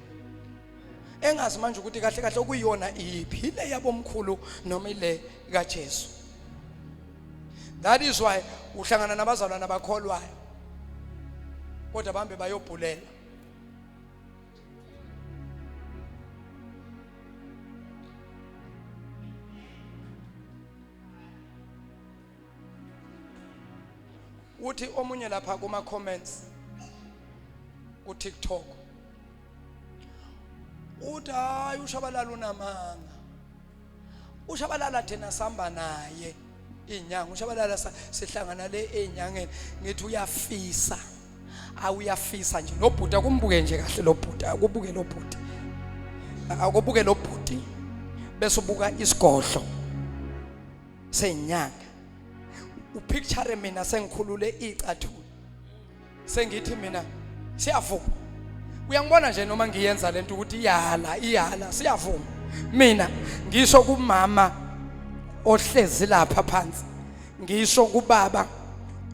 engazi manje ukuthi kahle kahle okuyiyona iphi ile yabomkhulu noma ile kaJesu. That is why uhlangana nabazalwana abakholwayo kodwa bambe bayobhulela uthi omunye lapha kuma comments ku TikTok uthi hayi uShabalala unamanga uShabalala thina samba naye inyanga uShabalala sihlangana le enyangeni ngithi uyafisa awuyafisa nje lo bhuti akumbuke nje kahle lo bhuti akubuke lo bhuti akubuke lo bhuti bese ubuka isigodlo senyanga upicture mina sengikhulule icathulo sengithi mina siyavuma uyangibona nje noma ngiyenza lento ukuthi iyala siyavuma mina ngisho kumama ohlezi lapha phansi ngisho kubaba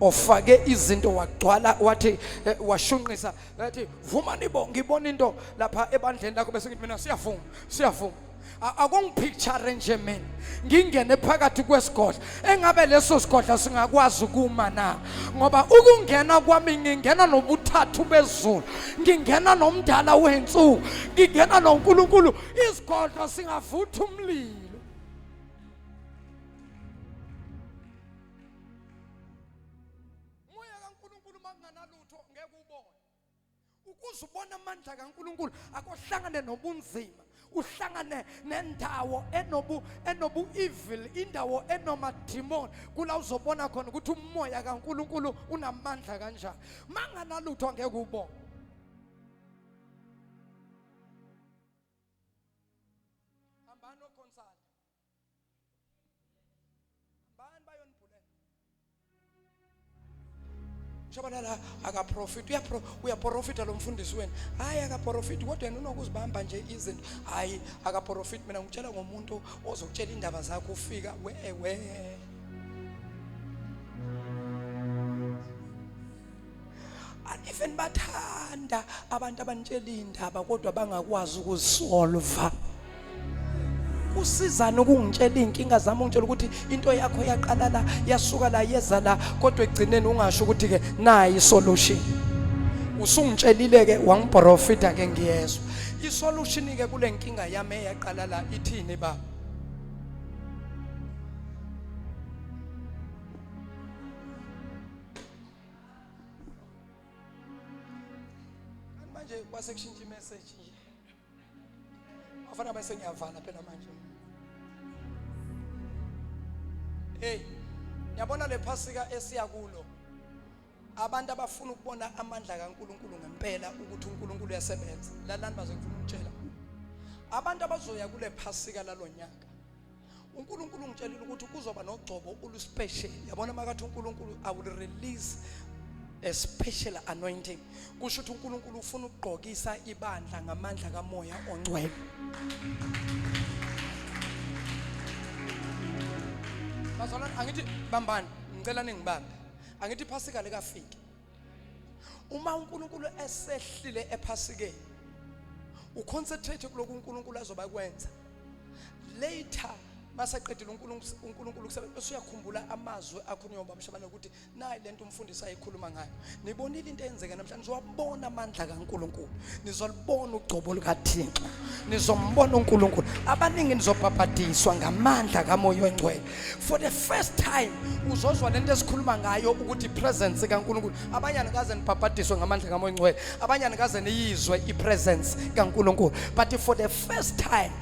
ofake izinto wagcwala wathi washunqisa wathi vuma ngibona into lapha ebandleni lakho bese ngithi mina siyavuma akungipicture nje mina ngingene phakathi kwesigodla engabe leso sigodla singakwazi ukuma na ngoba ukungena kwami ngingena nobuthathu bezulu ngingena nomdala wensuku ngingena noNkulunkulu isigodla singavutha umlilo. Moya kaNkulunkulu manganalutho ngeke ubone ukuzubona amandla kaNkulunkulu akohlangane nobunzima uhlangane nendawo enobu evil indawo enoma demon kula uzobona khona ukuthi umoya kaNkulunkulu unamandla kanjani manganalutho ngeke ubone uchabalala akaprofit uyaprofita lo mfundisi wena hayi akaprofit kodwa yena unokuzibamba nje izinto hayi akaprofit mina ngitshela ngomuntu ozokutshela indaba zakho ufika we even bathanda abantu abantshela indaba kodwa bangakwazi ukuzisolve usizana ukungitshela inkinga zami ungitshela ukuthi into yakho yaqala la yasuka la yeza la kodwa egcineni ungasho ukuthi ke nayi isolution usungitshelile ke wangiprofita ke ngiyezwa isolution ke kule nkinga yami eyaqala la ithini baba manje kwasekushintsha imessage afana bese ngiyavala phela manje hey yabona le phasika esiya kulo abantu abafuna ukubona amandla kaNkuluNkulu ngempela ukuthi uNkulunkulu uyasebenza lalani baze ngifuna ukutshela abantu abazoya kule phasika lalonyaka uNkulunkulu ungitshelile ukuthi kuzoba nogcobo oluspecial yabona makathi uNkulunkulu I will release a special anointing kusho ukuthi uNkulunkulu ufuna ukugqokisa ibandla ngamandla kaMoya oNgcwele bazalwane angithi bambani ngicela ningibambe angithi iphasika lekafiki uma uNkulunkulu esehlile ephasikeni uconcentrate kuloko uNkulunkulu azoba kwenza later masaqedile uNkulunkulu kusebenza usuyakhumbula amazwi akhulunywa ubabashabana ukuthi nayi lento umfundisi ayikhuluma ngayo nibonile into eyenzeka namhlanje nizowabona amandla kaNkulunkulu nizolibona ugcobo lukaThixo nizombona uNkulunkulu abaningi nizobhabhadiswa ngamandla kaMoya oNgcwele for the first time uzozwa lento esikhuluma ngayo ukuthi presence kaNkulunkulu abanye anikaze nibhabhadiswe ngamandla kaMoya oNgcwele abanye anikaze niyizwe ipresence kaNkulunkulu but for the first time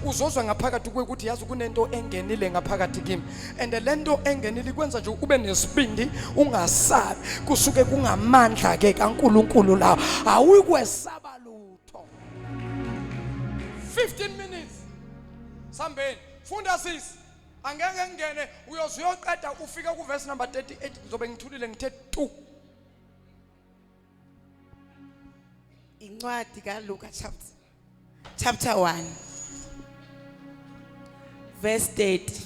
uzozwa ngaphakathi ukuthi yazi kunento engenile ngaphakathi kimi and lento engenile kwenza nje ube nesibindi ungasabi kusuke kungamandla ke kaNkulunkulu lawo awuyikwesaba lutho 15 minutes sambeni funda sisi angeke ngene uyoqeda ufika ku verse number 38 ngizobe ngithulile ngithe 2 incwadi kaLuka chapter 1 verse 30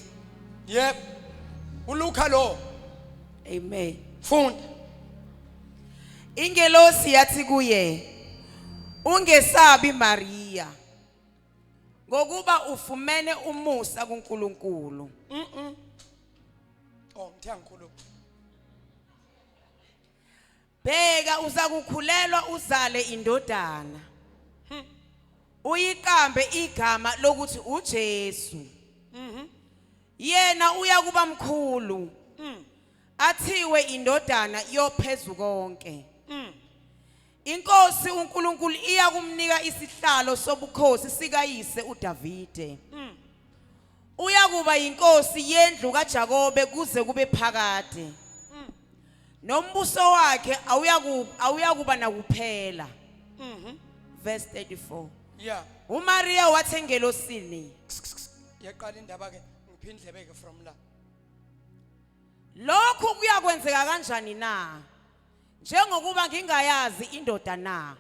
yep uLuka lo amen funda ingelosi yathi kuye ungesabi Maria ngokuba ufumene umusa kuNkulunkulu ngithangikhuluma bheka uzakukhulelwa uzale indodana uyiqambe igama lokuthi uJesu yena uyakuba mkhulu athiwe indodana yophezukonke inkosi uNkulunkulu iyakumnika isihlalo sobukhosi sikayise uDavide uyakuba inkosi yendlu kaJakobe kuze kube phakade nombuso wakhe awuyakuba nakuphela verse 34 yeah uMaria wathi engelosini yaqala indaba ke ngiphindlebeke from la lokhu kuyakwenzeka kanjani na njengokuba ngingayazi indoda na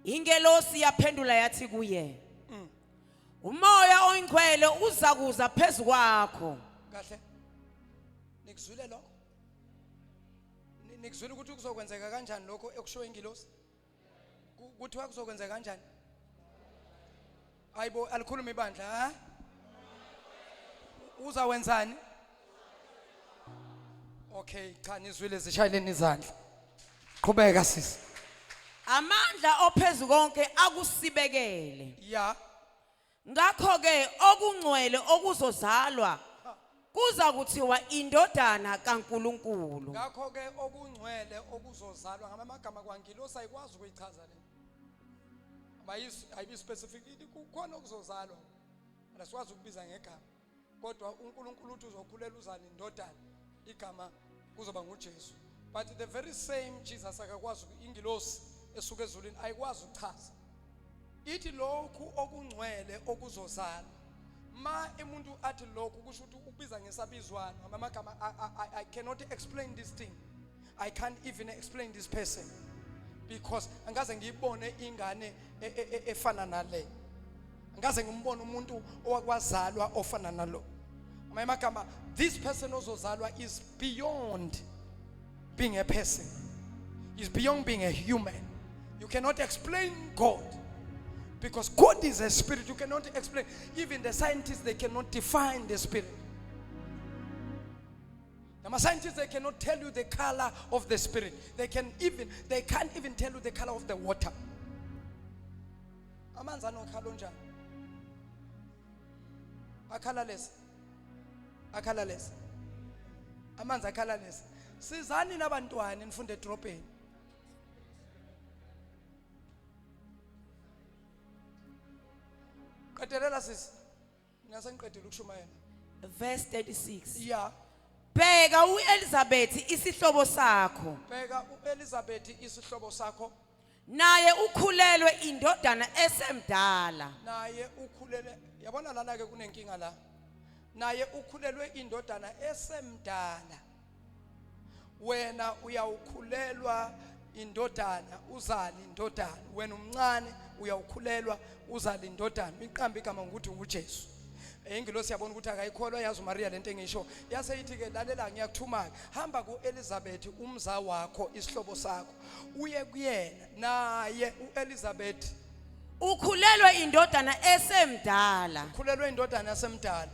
ingelosi yaphendula yathi kuye umoya oyingcwele uzakuza phezukwakho kahle nikuzwile lokho nikuzwile ukuthi kuzokwenzeka kanjani lokho ekusho ingilosi kuthiwa kuzokwenzeka kanjani ayibo alikhuluma ibandla ha uzawenzani okay cha nizwile zishayeleni izandla qhubeka sisi amandla ophezukonke akusibekele ya ngakho ke okungcwele okuzozalwa kuza kuthiwa indodana kaNkulunkulu ngakho ke okungcwele okuzozalwa ngamagama kwaNgilosi ayikwazi ukuyichaza le ayibi specific kukhona okuzozalwa asikwazi ukubiza ngegama kodwa uNkulunkulu uthi uzokhulela uzana indodana igama kuzoba nguJesu but the very same Jesus akakwazi ingilosi esuka ezulwini ayikwazi ukuchaza ithi lokhu okungcwele okuzozalwa ma umuntu athi lokhu kusho ukuthi ukubiza ngesabizwana ngamagama I cannot explain this thing I can't even explain this person because angaze ngiyibone ingane efana nale. Angaze ngimbone umuntu owakwazalwa ofana nalo. Amagama, this person ozozalwa is beyond being a person. Is beyond being a human. You cannot explain God. Because God is a spirit. You cannot explain. Even the scientists, they cannot define the spirit. The scientists, they cannot tell you the color of the spirit. They can't even tell you the color of the water. Amanzi anokhala njani? Akhala lesi. Akhala lesi. Amanzi akhala lesi. Sizani nabantwana nifunde edrobheni. Qedelela sisi. Ngiyasengiqedile ukushumayela. Verse 36. Yeah. Bheka uElizabeth isihlobo sakho. Bheka uElizabeth isihlobo sakho. Naye ukhulelwe indodana esemdala. Naye ukhulelwe, yabona lana ke kunenkinga la. Naye ukhulelwe indodana esemdala. Wena uyawukhulelwa indodana, uzali indodana. Wena umncane uyawukhulelwa uzali indodana. Iqamba igama ngokuthi uJesu. Ingilosi yabona ukuthi akayikholwa yazi uMaria lento engisho. Yase yithi ke lalela ngiyakuthuma hamba kuElizabeth umza wakho isihlobo sakho. Uye kuyena naye uElizabeth Ukhulelwe indodana esemdala. ukhulelwe indodana esemdala.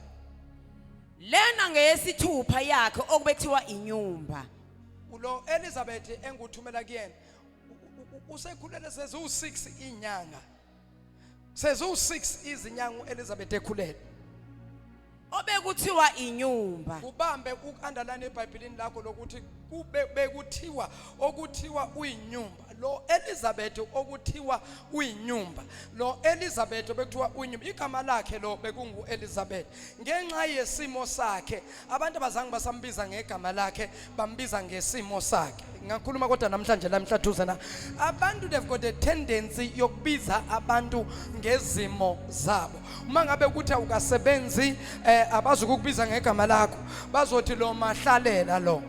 Lena ngeyesithupha yakhe okubethiwa inyumba. Ulo Elizabeth enguthumela kuyena usekhulele sezu6 inyanga. Sezu6 izinyanga uElizabeth ekhulele. Obekuthiwa inyumba. Ubambe ukundaline eBhayibhelini lakho lokuthi kube bekuthiwa okuthiwa uyinyumba. Lo Elizabeth okuthiwa uyinyumba. Lo Elizabeth bekuthiwa uyinyumba. Igama lakhe lo bekungu Elizabeth. Ngenxa yesimo sakhe abantu abazange basambiza ngegama lakhe bambiza ngesimo sakhe. Ngakhuluma kodwa namhlanje lamhlathuza na abantu they've got a tendency yokubiza abantu ngezimo zabo. Uma ngabe ukuthi awukasebenzi abazukukubiza ngegama lakho bazothi lo mahlalela lo.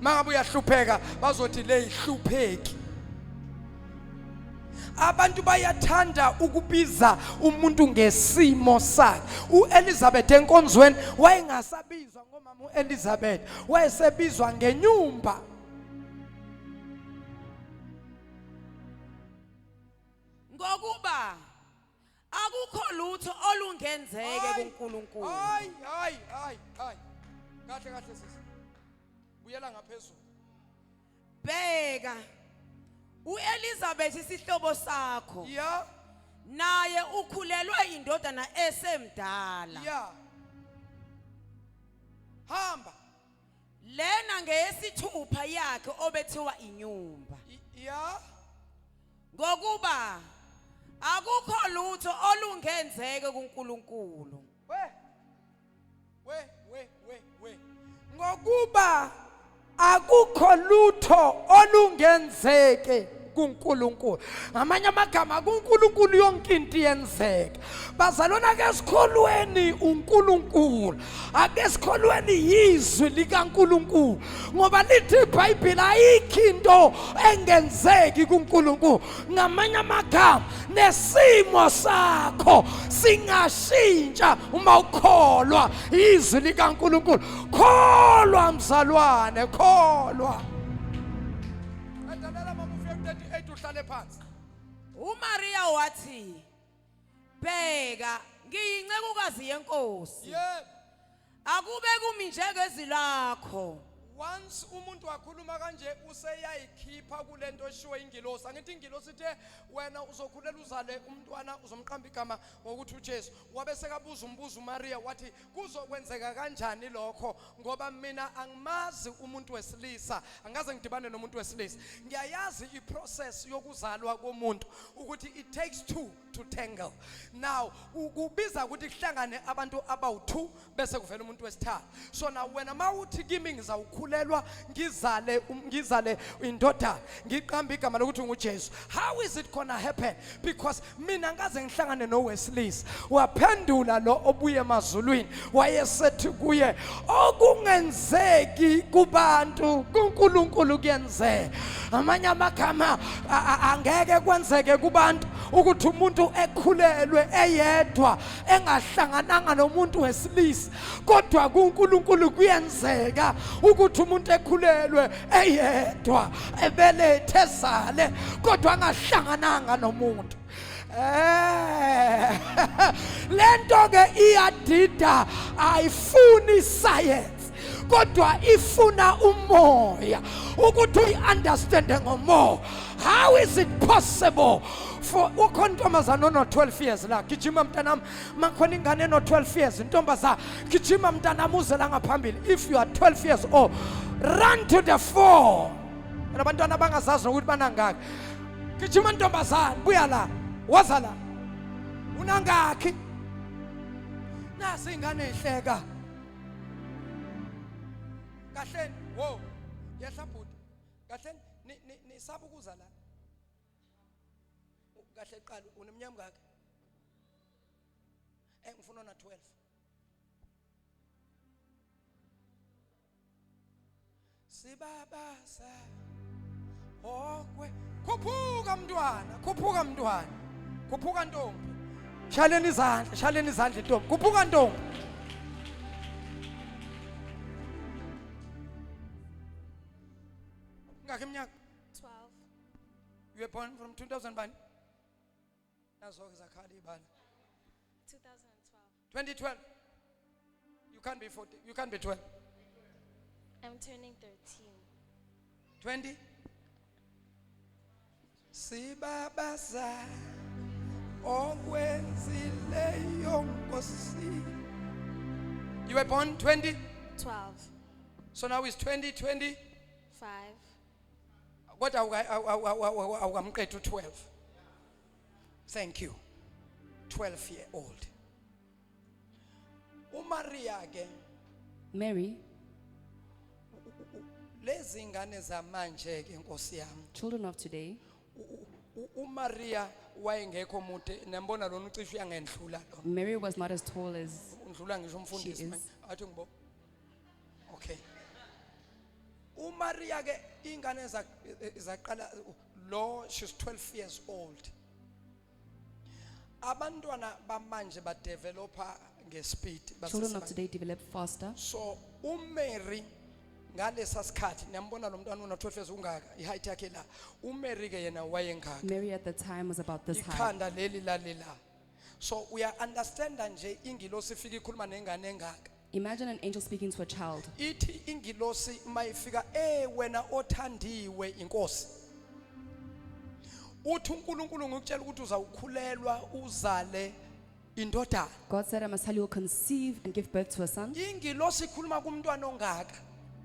Mangabe uyahlupheka bazothi le ihlupheki. Abantu bayathanda ukubiza umuntu ngesimo sakhe. uElizabeth enkonzweni wayengasabizwa ngomama uElizabeth, wayesebizwa ngenyumba. Ngokuba akukho lutho olungenzeke kuNkulunkulu. Hayi. Kahle sisi. Buyela ngaphezulu. Bheka uElizabeth isihlobo sakho. Yeah. Naye ukhulelwe indodana esemdala. Yeah. Hamba. Lena ngeyesithupha yakhe obethiwa inyumba. Yeah. Ngokuba akukho lutho olungenzeke kuNkulunkulu. We. Ngokuba akukho lutho olungenzeke kuNkulunkulu. Ngamanye amagama kuNkulunkulu yonke into iyenzeka. Bazalwana ke sikholweni uNkulunkulu. Ake sikholweni yizwi likaNkulunkulu. Ngoba lithi iBhayibheli ayikho into engenzeki kuNkulunkulu. Ngamanye amagama nesimo sakho singashintsha uma ukholwa izwi likaNkulunkulu. Kholwa mzalwane, kholwa. Uhlale phansi. uMaria wathi bheka ngiyincekukazi yenkosi. Yebo. Akube kumi njengezwi lakho. Once umuntu wakhuluma kanje useyayikhipha kulento eshiwe ingilosi. Angithi ingilosi ithe wena uzokhulela uzale umntwana uzomqamba igama ngokuthi uJesu. Wabe sekabuza umbuzo uMaria wathi kuzokwenzeka kanjani lokho ngoba mina angimazi umuntu wesilisa. Angaze ngidibane nomuntu wesilisa. Ngiyayazi iprocess yokuzalwa komuntu ukuthi it takes two to tangle. Now ukubiza ukuthi kuhlangane abantu abawu2 bese kuvela umuntu wesithathu. So now wena mawuthi kimi ngizawukhulela ngikhulelwa ngizale indodana ngiqamba igama lokuthi nguJesu. How is it gonna happen? Because mina ngaze ngihlangane noWesley waphendula lo obuye emazulwini wayesethi kuye okungenzeki kubantu kuNkulunkulu kuyenzeka. Amanye amagama angeke kwenzeke kubantu ukuthi umuntu ekhulelwe eyedwa engahlangananga nomuntu wesilisa, kodwa kuNkulunkulu kuyenzeka ukuthi umuntu ekhulelwe eyedwa ebelethe ezale kodwa angahlangananga nomuntu. Lento ke iyadida, ayifuni science kodwa ifuna umoya ukuthi uyiunderstande ngomoya. How is it possible for ukhontombazana no 12 years la gijima mntanami makhona ingane no 12 years intombazana gijima mntanami uze la ngaphambili. If you are 12 years old, run to the fore. Abantwana abangazazi ukuthi banangaki, gijima ntombazana buya la, waza la, unangaki? Nasi ingane ihleka kahle. Wo yehla bhuti kahle ni sabukuza la kahle qala unemnyama ngaka ngifuna na 12. Sibabasa okwe khuphuka mntwana, khuphuka mntwana, khuphuka ntombi, shaleni izandla ntombi, khuphuka ntombi. Ngakhe iminyaka 12. You were born from 2000 bani? Nazo zakhala ibala. 2012. 2012. You can't be 40. You can't be 12. I'm turning 13. 20. Sibabasa okwenzileyo Nkosi. You were born 20. 12. So now it's 2020. 5. What awukamqedwe 12. Thank you. 12-year-old. uMaria ke Mary, lezi ngane zamanje ke Nkosi yami, children of today, uMaria wayengekho mude, nembona lona ucishe uyangendlula lo. Mary was not as tall as Undlula ngisho umfundisi She is. manje. Athi ngibo. Okay. uMaria ke ingane zaqala lo, she's 12 years old. Abantwana bamanje ba developer ngespeed children of today develop faster. So uMary ngalesa sikhathi niyambona lo mntwana una 12 years ungaka iheight yakhe la. uMary ke yena wayengaka Mary at the time was about this high. ikhanda leli lalela. So we are understand nje ingilosi ifika ikhuluma nengane engaka. Imagine an angel speaking to a child. Ithi ingilosi mayifika wena othandiwe inkosi. Uthi uNkulunkulu ngikutshela ukuthi uzawukhulelwa uzale indodana. God said, I must tell you, will conceive and give birth to a son. Ingilosi ikhuluma kumntwana ongaka.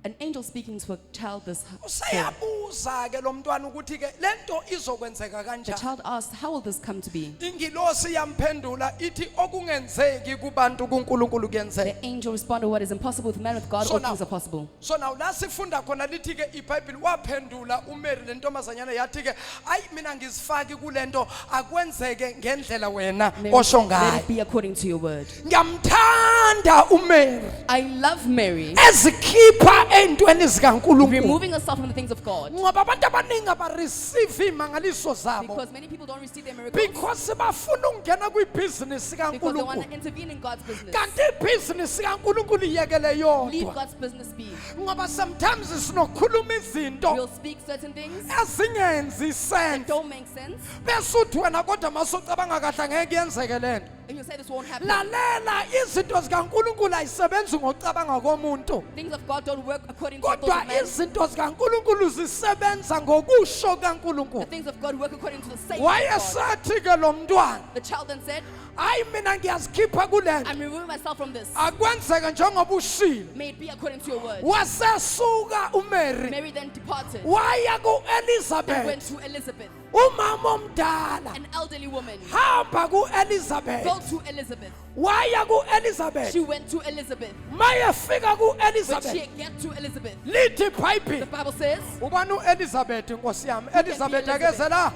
An angel speaking to a child this tall. Usayabuza ke lo mntwana ukuthi ke lento izokwenzeka The kanjani. child asked, how will this come to be? Ingilosi yamphendula ithi okungenzeki kubantu kuNkulunkulu kuyenzeka. The angel responded, what is impossible with man, with God So all now- things are possible. So now la sifunda khona lithi ke iBhayibheli waphendula uMary lentombazanyana yathi ke ayi mina ngizifaki kulento akwenzeke ngendlela wena Mary, osho let ngayo. it be according to your word. Ngiyamthanda uMary I love Mary, ezikhipha entweni zikaNkulunkulu. removing herself from the things of God. Ngoba abantu abaningi abareceive imangaliso zabo Because many people don't receive their miracles because bafuna ukungena kwibhizinisi because they want kaNkulunkulu. to intervene in God's business. Kanti ibhizinisi kaNkulunkulu iyekele Leave yodwa. God's business be. Ngoba sometimes sinokhuluma izinto We'll speak certain things ezingenzi that sense. don't make sense. Bese uthi wena kodwa masocabanga kahle ngeke yenzeke lento. And you say this won't happen. Lalela izinto zikaNkulunkulu ayisebenzi ngocabanga komuntu. Things of God don't work according to the thoughts Kodwa of man. izinto zikaNkulunkulu zisebenza ngokusho The kaNkulunkulu. things of God work according to the saying of God. Wayesathi ke lo mntwana The child then said, hayi mina ngiyazikhipha kulento I'm removing myself from this. akwenzeke njengoba ushilo May it be according to your word. wasesuka uMary Mary then departed waya and went kuElizabeth to Elizabeth, umama omdala an elderly woman. hamba kuElizabeth Go to Elizabeth. waya kuElizabeth She went to Elizabeth. mayefika When kuElizabeth she get to Elizabeth, lithi the iBhayibheli Bible says, ubani uElizabeth nkosi yami be Elizabeth Elizabeth? akeze la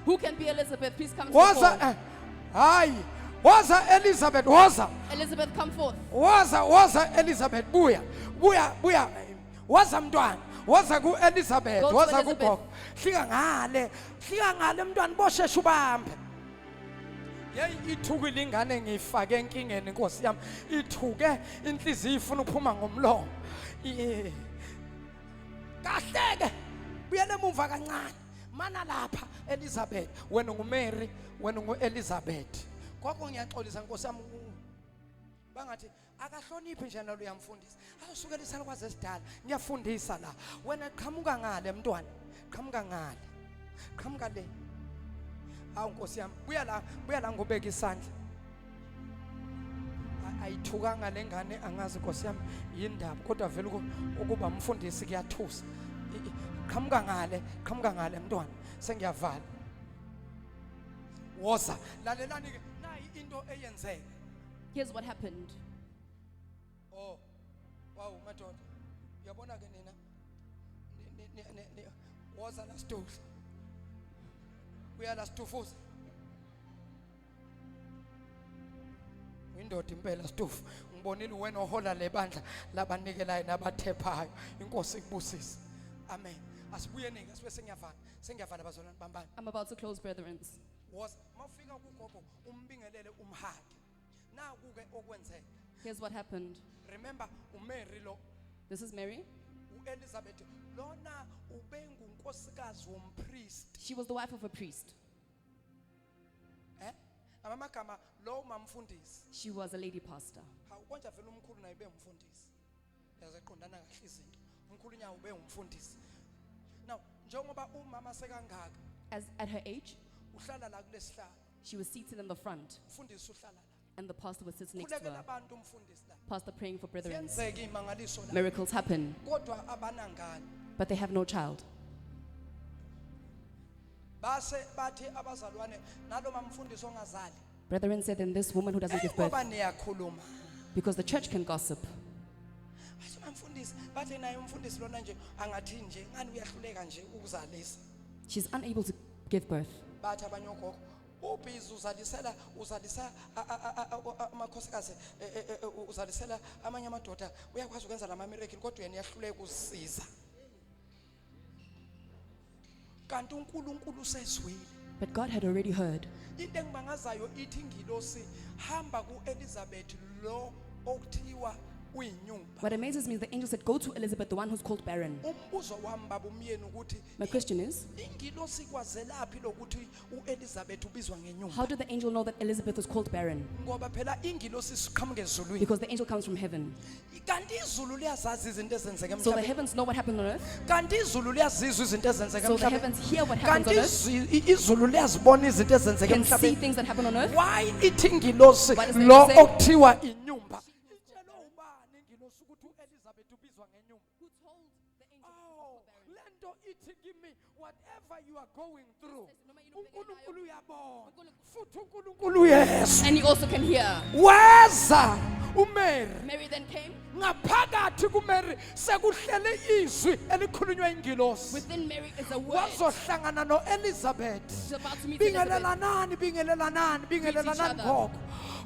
who can be Elizabeth? Please come to the waza fore. hayi waza Elizabeth waza Elizabeth, come forth. waza Elizabeth buya waza mntwana waza kuElizabeth Go to waza Elizabeth. kugogo hlika ngale mntwana bosheshe ubambe yeyi ithukile ingane ngiyifake enkingeni nkosi yami ithuke inhliziyo ifuna ukuphuma ngomlomo kahleke buyele emuva kancane mana lapha Elizabeth wena nguMary wena nguElizabeth kwakho ngiyaxolisa nkosi yami bangathi akahloniphi nje nalo uyamfundisa asukela isalukwazi esidala ngiyafundisa la wena qhamuka ngale mntwana qhamuka ngale qhamuka le awu nkosi yami buya la ngobeka isandla ayithukanga lengane angazi nkosi yami yindaba kodwa vele ukuba umfundisi kuyathusa qhamuka ngale mntwana sengiyavala woza lalelani ke nayi into eyenzeka Here's what happened. oh wow madoda uyabona ke nina woza la stool uya la stufuza indoda impela stufu ngibonile wena ohola lebandla labanikelayo nabathephayo inkosi ikubusise amen asibuye nike sibe sengiyavala bazalwane bambani I'm about to close, brethren. woza mawufika kugogo umbingelele umhage naku ke okwenzeka Here's what happened. remember uMary lo This is Mary. uElizabeth lona ubengunkosikazi wompriest She was the wife of a priest. amagama lo mamfundisi She was a lady pastor. hawu konje vele umkhulu naye ubengumfundisi yazeqondana kahle izinto umkhulu nyawo ubengumfundisi now njengoba umama sekangaka As at her age, uhlala la kulesihlalo she was seated in the front, umfundisi uhlala la and the pastor was sitting next to khulekela her. abantu umfundisi la Pastor praying for brethren. siyenzeka imangaliso la Miracles happen, kodwa abanangane but they have no child. base bathi abazalwane nalo mamfundisi ongazali Brethren said, then this woman who doesn't give birth, ngoba niyakhuluma because the church can gossip. bathi mamfundisi bathi naye umfundisi lona nje angathi nje ngani uyahluleka nje ukuzalisa She's unable to give birth. bathi abanye ogogo ubhizi uzalisa amakhosikazi uzalisela amanye amadoda uyakwazi ukwenza lama miracle kodwa yena yahluleka ukuzisiza kanti uNkulunkulu usezwile But God had already heard. into engibangazayo ithi ingilosi hamba kuElizabeth lo okuthiwa uyinyumba What amazes me is the angel said, go to Elizabeth, the one who's called barren. umbuzo wami baba umyeni ukuthi My question is, ingilosi kwazelaphi lokuthi uElizabeth ubizwa ngenyumba how did the angel know that Elizabeth was called barren? ngoba phela ingilosi siqhamuke ezulwini Because the angel comes from heaven. kanti izulu liyazazi izinto ezenzeka So the emhlabeni heavens know what happened on earth. kanti izulu liyazizwa izinto ezenzeka So the emhlabeni heavens hear what happens kanti on earth. izulu liyazibona izinto ezenzeka Can see emhlabeni things that happen on earth. why ithi ingilosi What does the lo angel say? okuthiwa inyumba itshelo ubani ingilosi ukuthi uElizabeth ubizwa ngenyumba oh lento ithi kimi whatever you are going through uNkulunkulu uyabona futhi uNkulunkulu uyezwa And you also can hear. weza uMary Mary then came. ngaphakathi kuMary sekuhlele izwi elikhulunywa ingilosi Within Mary is a word. wazohlangana noElizabeth She's about to meet Elizabeth. bingelelelani other. gogo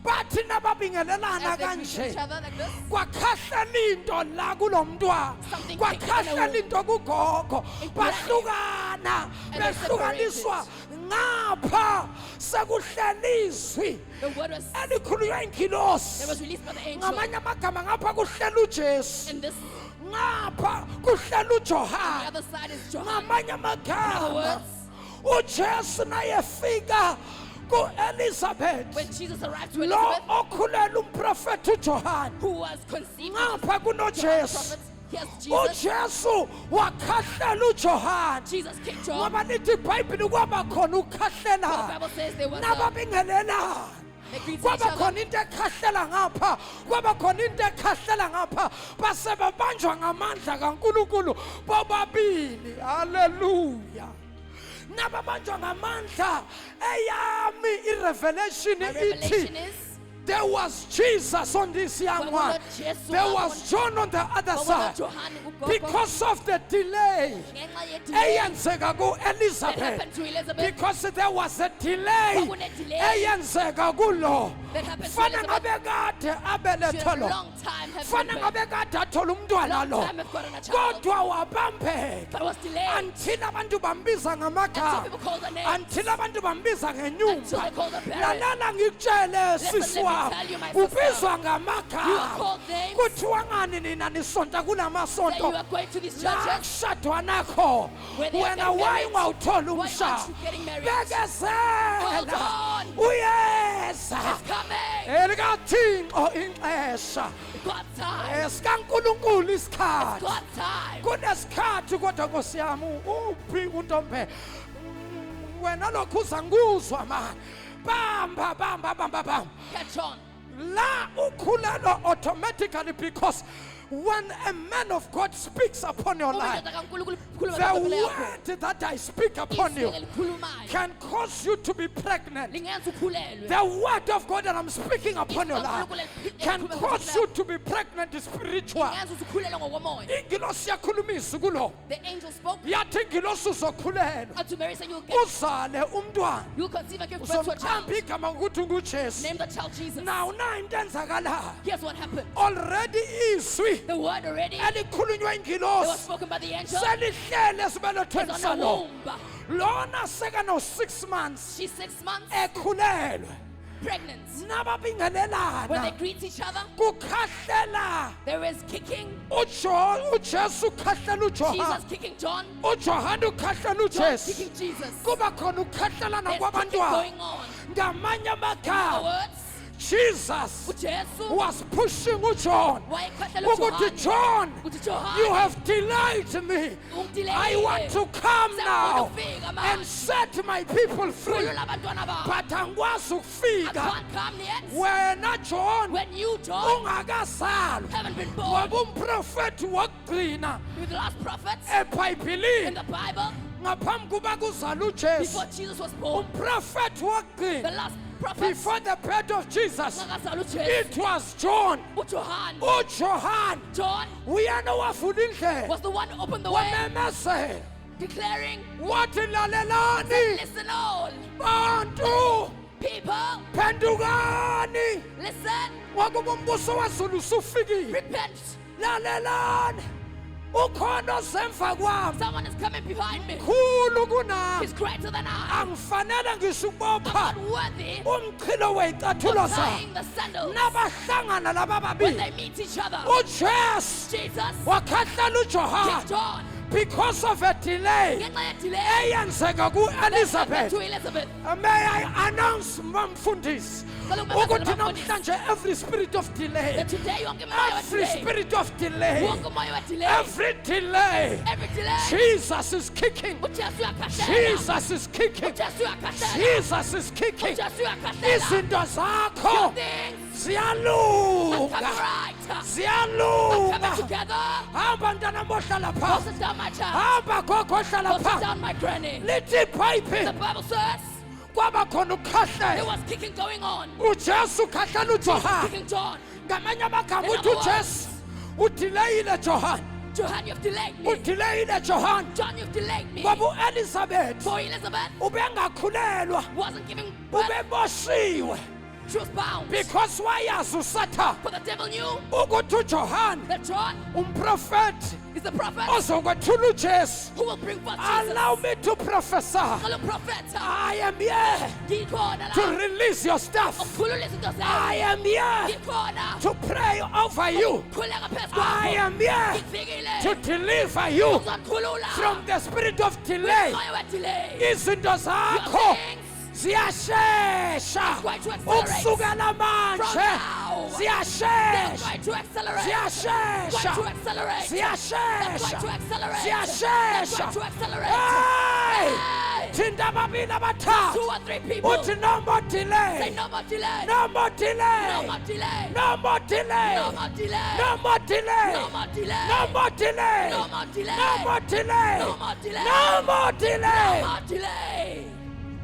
bathi nababingelelana As they greet each kanje other like this, kwakhahlela into la kulomntwana Something kwakhahlela taken into kugogo It bahlukana And they behlukaniswa ngapha sekuhlele izwi the word was elikhulunywa that ingilosi was released by the angel. ngamanye amagama ngapha kuhlela uJesu And this, ngapha kuhlela the uJohane other side is John. ngamanye In other amagama words, uJesu nayefika kuElizabeth when Jesus arrived to lo Elizabeth, okhulela umprofeti uJohane who was conceived ngapha John the kunoJesu prophet, here's Jesus. uJesu wakhahlela uJohane Jesus came John. ngoba lithi iBhayibheli kwaba khona The ukukhahlela Bible says there was a, nababingelelana They greet each kwaba other. khona into ekhahlela ngapha kwaba khona into ekhahlela ngapha base babanjwa ngamandla kaNkulunkulu bobabili haleluya nababanjwa ngamandla eyami irevelation My revelation ithi is, there was Jesus on this young Wawula one. Jesu There apha was John on the other wawula side. John ugogo. Because of the delay Ngenxa yedelay eyenzeka that ku-Elizabeth. happened to Elizabeth. Because there was a delay Kwakune-delay eyenzeka kulo. that happened to Fana Elizabeth. ngabe kade She abelethe has lo. long time have Fana been ngabe kade athola umntwana long lo. time have gotten a child, Kodwa wabambeka. but was delayed. Until abantu bambiza Until ngamagama. people call the name. Until abantu bambiza Until ngenyumba. they call the parents. Lalela ngikutshele Listen, sisi let me wami. tell you, my sister. Ubizwa You are ngamagama. called names. Kuthiwa ngani nina nisonta That kulamasonto. you are going to these La churches. kushadwa nakho. Where they are Wena getting wayi married. ungawutholi Why umshado. aren't you getting married? Bekezela. Hold on. Uyeza. It's coming. ElikaThixo ixesha. God's time. EsikaNkulunkulu isikhathi. God's time. Kunesikhathi kodwa Nkosi yami uphi untombe wena lokhu uzanguzwa manje bamba Catch on. la ukhulelwa automatically because when a man of God speaks upon your life Umendoda kaNkulunkulu ukhuluma the nempilo yakho. word that I speak upon you Izwi elikhulumayo can cause you to be pregnant. lingenza ukhulelwe. The word of God that I'm speaking upon your life Unkulunkulu can elikhuluma cause ngempilo you yakho. to be pregnant spiritual. Lingenza ukuthi ukhulelwe ngokomoya. Ingilosi yakhulumisa kulo The angel spoke yathi ingilosi uzokhulelwa unto Mary saying, you'll get, uzale umntwana you'll conceive and give birth to a child. uzomqamba igama ngokuthi ungujesu Name the child Jesus. naw na into enzakalayo Here's what happened. already izwi The word already, it elikhulunywa was ingilosi spoken by the angel, selihlele is esibelethweni on the salo womb. lona sekano 6 months She's 6 months ekhulelwe pregnant. When they nababingelelana greet each other, kukhahlela there is kicking. ujesu ukhahlela Jesus ujohane kicking John, ujohane ukhahlela John ujesu kicking Jesus. kuba khona ukukhahlelana There's kicking kwabantwana going on. ngamanye In other amagama words, Jesus uJesu was pushing uJohn wayekhohlela ukuthi uJohane. John Uthi John, you have delayed me ungideleyile. I want to come now Sengifuna ukufika and manje. set my people free Khulula abantwana bakho. but angikwazi I ukufika can't come yet. wena John When you, John, ungakazalwa haven't been born, wabumprofeti wokugcina you're the last prophet in ebhayibhilini the Bible ngaphambi kuba kuzala uJesu before Jesus was born. umprofeti The wokugcina last prophet before the birth of Jesus ungakazalwa uJesu. it was John uJohane. uJohane John uyena wavula indlela was the one who opened the way, wamemezela declaring, wathi lalelani listen all, bantu people, phendukani listen, ngokuba umbuso wezulu usufikile repent. lalelani ukhona osemva kwami Someone is coming behind me. khulu kunami He's greater than I. angifanele ngisho I'm ukubopha not worthy umchilo wey'cathulo of zami tying the sandals. nabahlangana laba When babili they meet each other, ujesu Jesus wakhahlela kicks ujohane John. because of a delay Ngenxa yedelay eyenzeka that happened ku-elizabeth to Elizabeth. may I announce mfundisi ukuthi namhlanje every spirit of delay That today wonke moya every wedelay. spirit of delay Wonke moya wedelay. every delay Every delay. Jesus is kicking uJesu uyakhahlela. Jesus is kicking uJesu uyakhahlela. Jesus is kicking uJesu uyakhahlela. izinto Your zakho things are ziyalunga coming right. Coming ziyalunga together. hamba ntana mohlala Go phansi sit down, my child. hamba gogo hlala Go sit phansi down, my granny. lithi The iBhayibheli Bible says kwaba khona there ukukhahlela was kicking going on. ujesu ukhahlela ujohane Kicking John. ngamanye amagama In uthi other ujesu udileyile johane John, you've delayed me. udileyile johane John, you've delayed me. ngoba u-elizabeth For Elizabeth ubengakhulelwa wasn't giving birth. ubeboshiwe She was bound. because wayazi usathane For the devil knew ukuthi ujohane that John umprofethi is the prophet ozokwethula ujesu who will bring forth Jesus. allow me to prophesy Ngalo prophet. I am here Ngikhona to la. release your stuff Ukukhulula izinto I zakho. am here Ngikhona. to pray over you Khuleka phezu I kwakho. am here Ngifikile. to deliver you Uzokhulula. from the spirit of delay Moya wedelay. izinto Your zakho things ziyashesha going to accelerate. ukusukela from manje now. They're ziyashesha going to accelerate. ziyashesha Going to accelerate. They're ziyashesha going to accelerate. ziyashesha They're going to accelerate. Hey! Hey! uthinta ababili Two abathathu or three people. uthi no more Say delay, no more delay. no more delay, No more delay. no more delay, No more delay. no more delay, No more delay. no more delay, No more delay. no more delay, No more delay. no more delay. No more delay.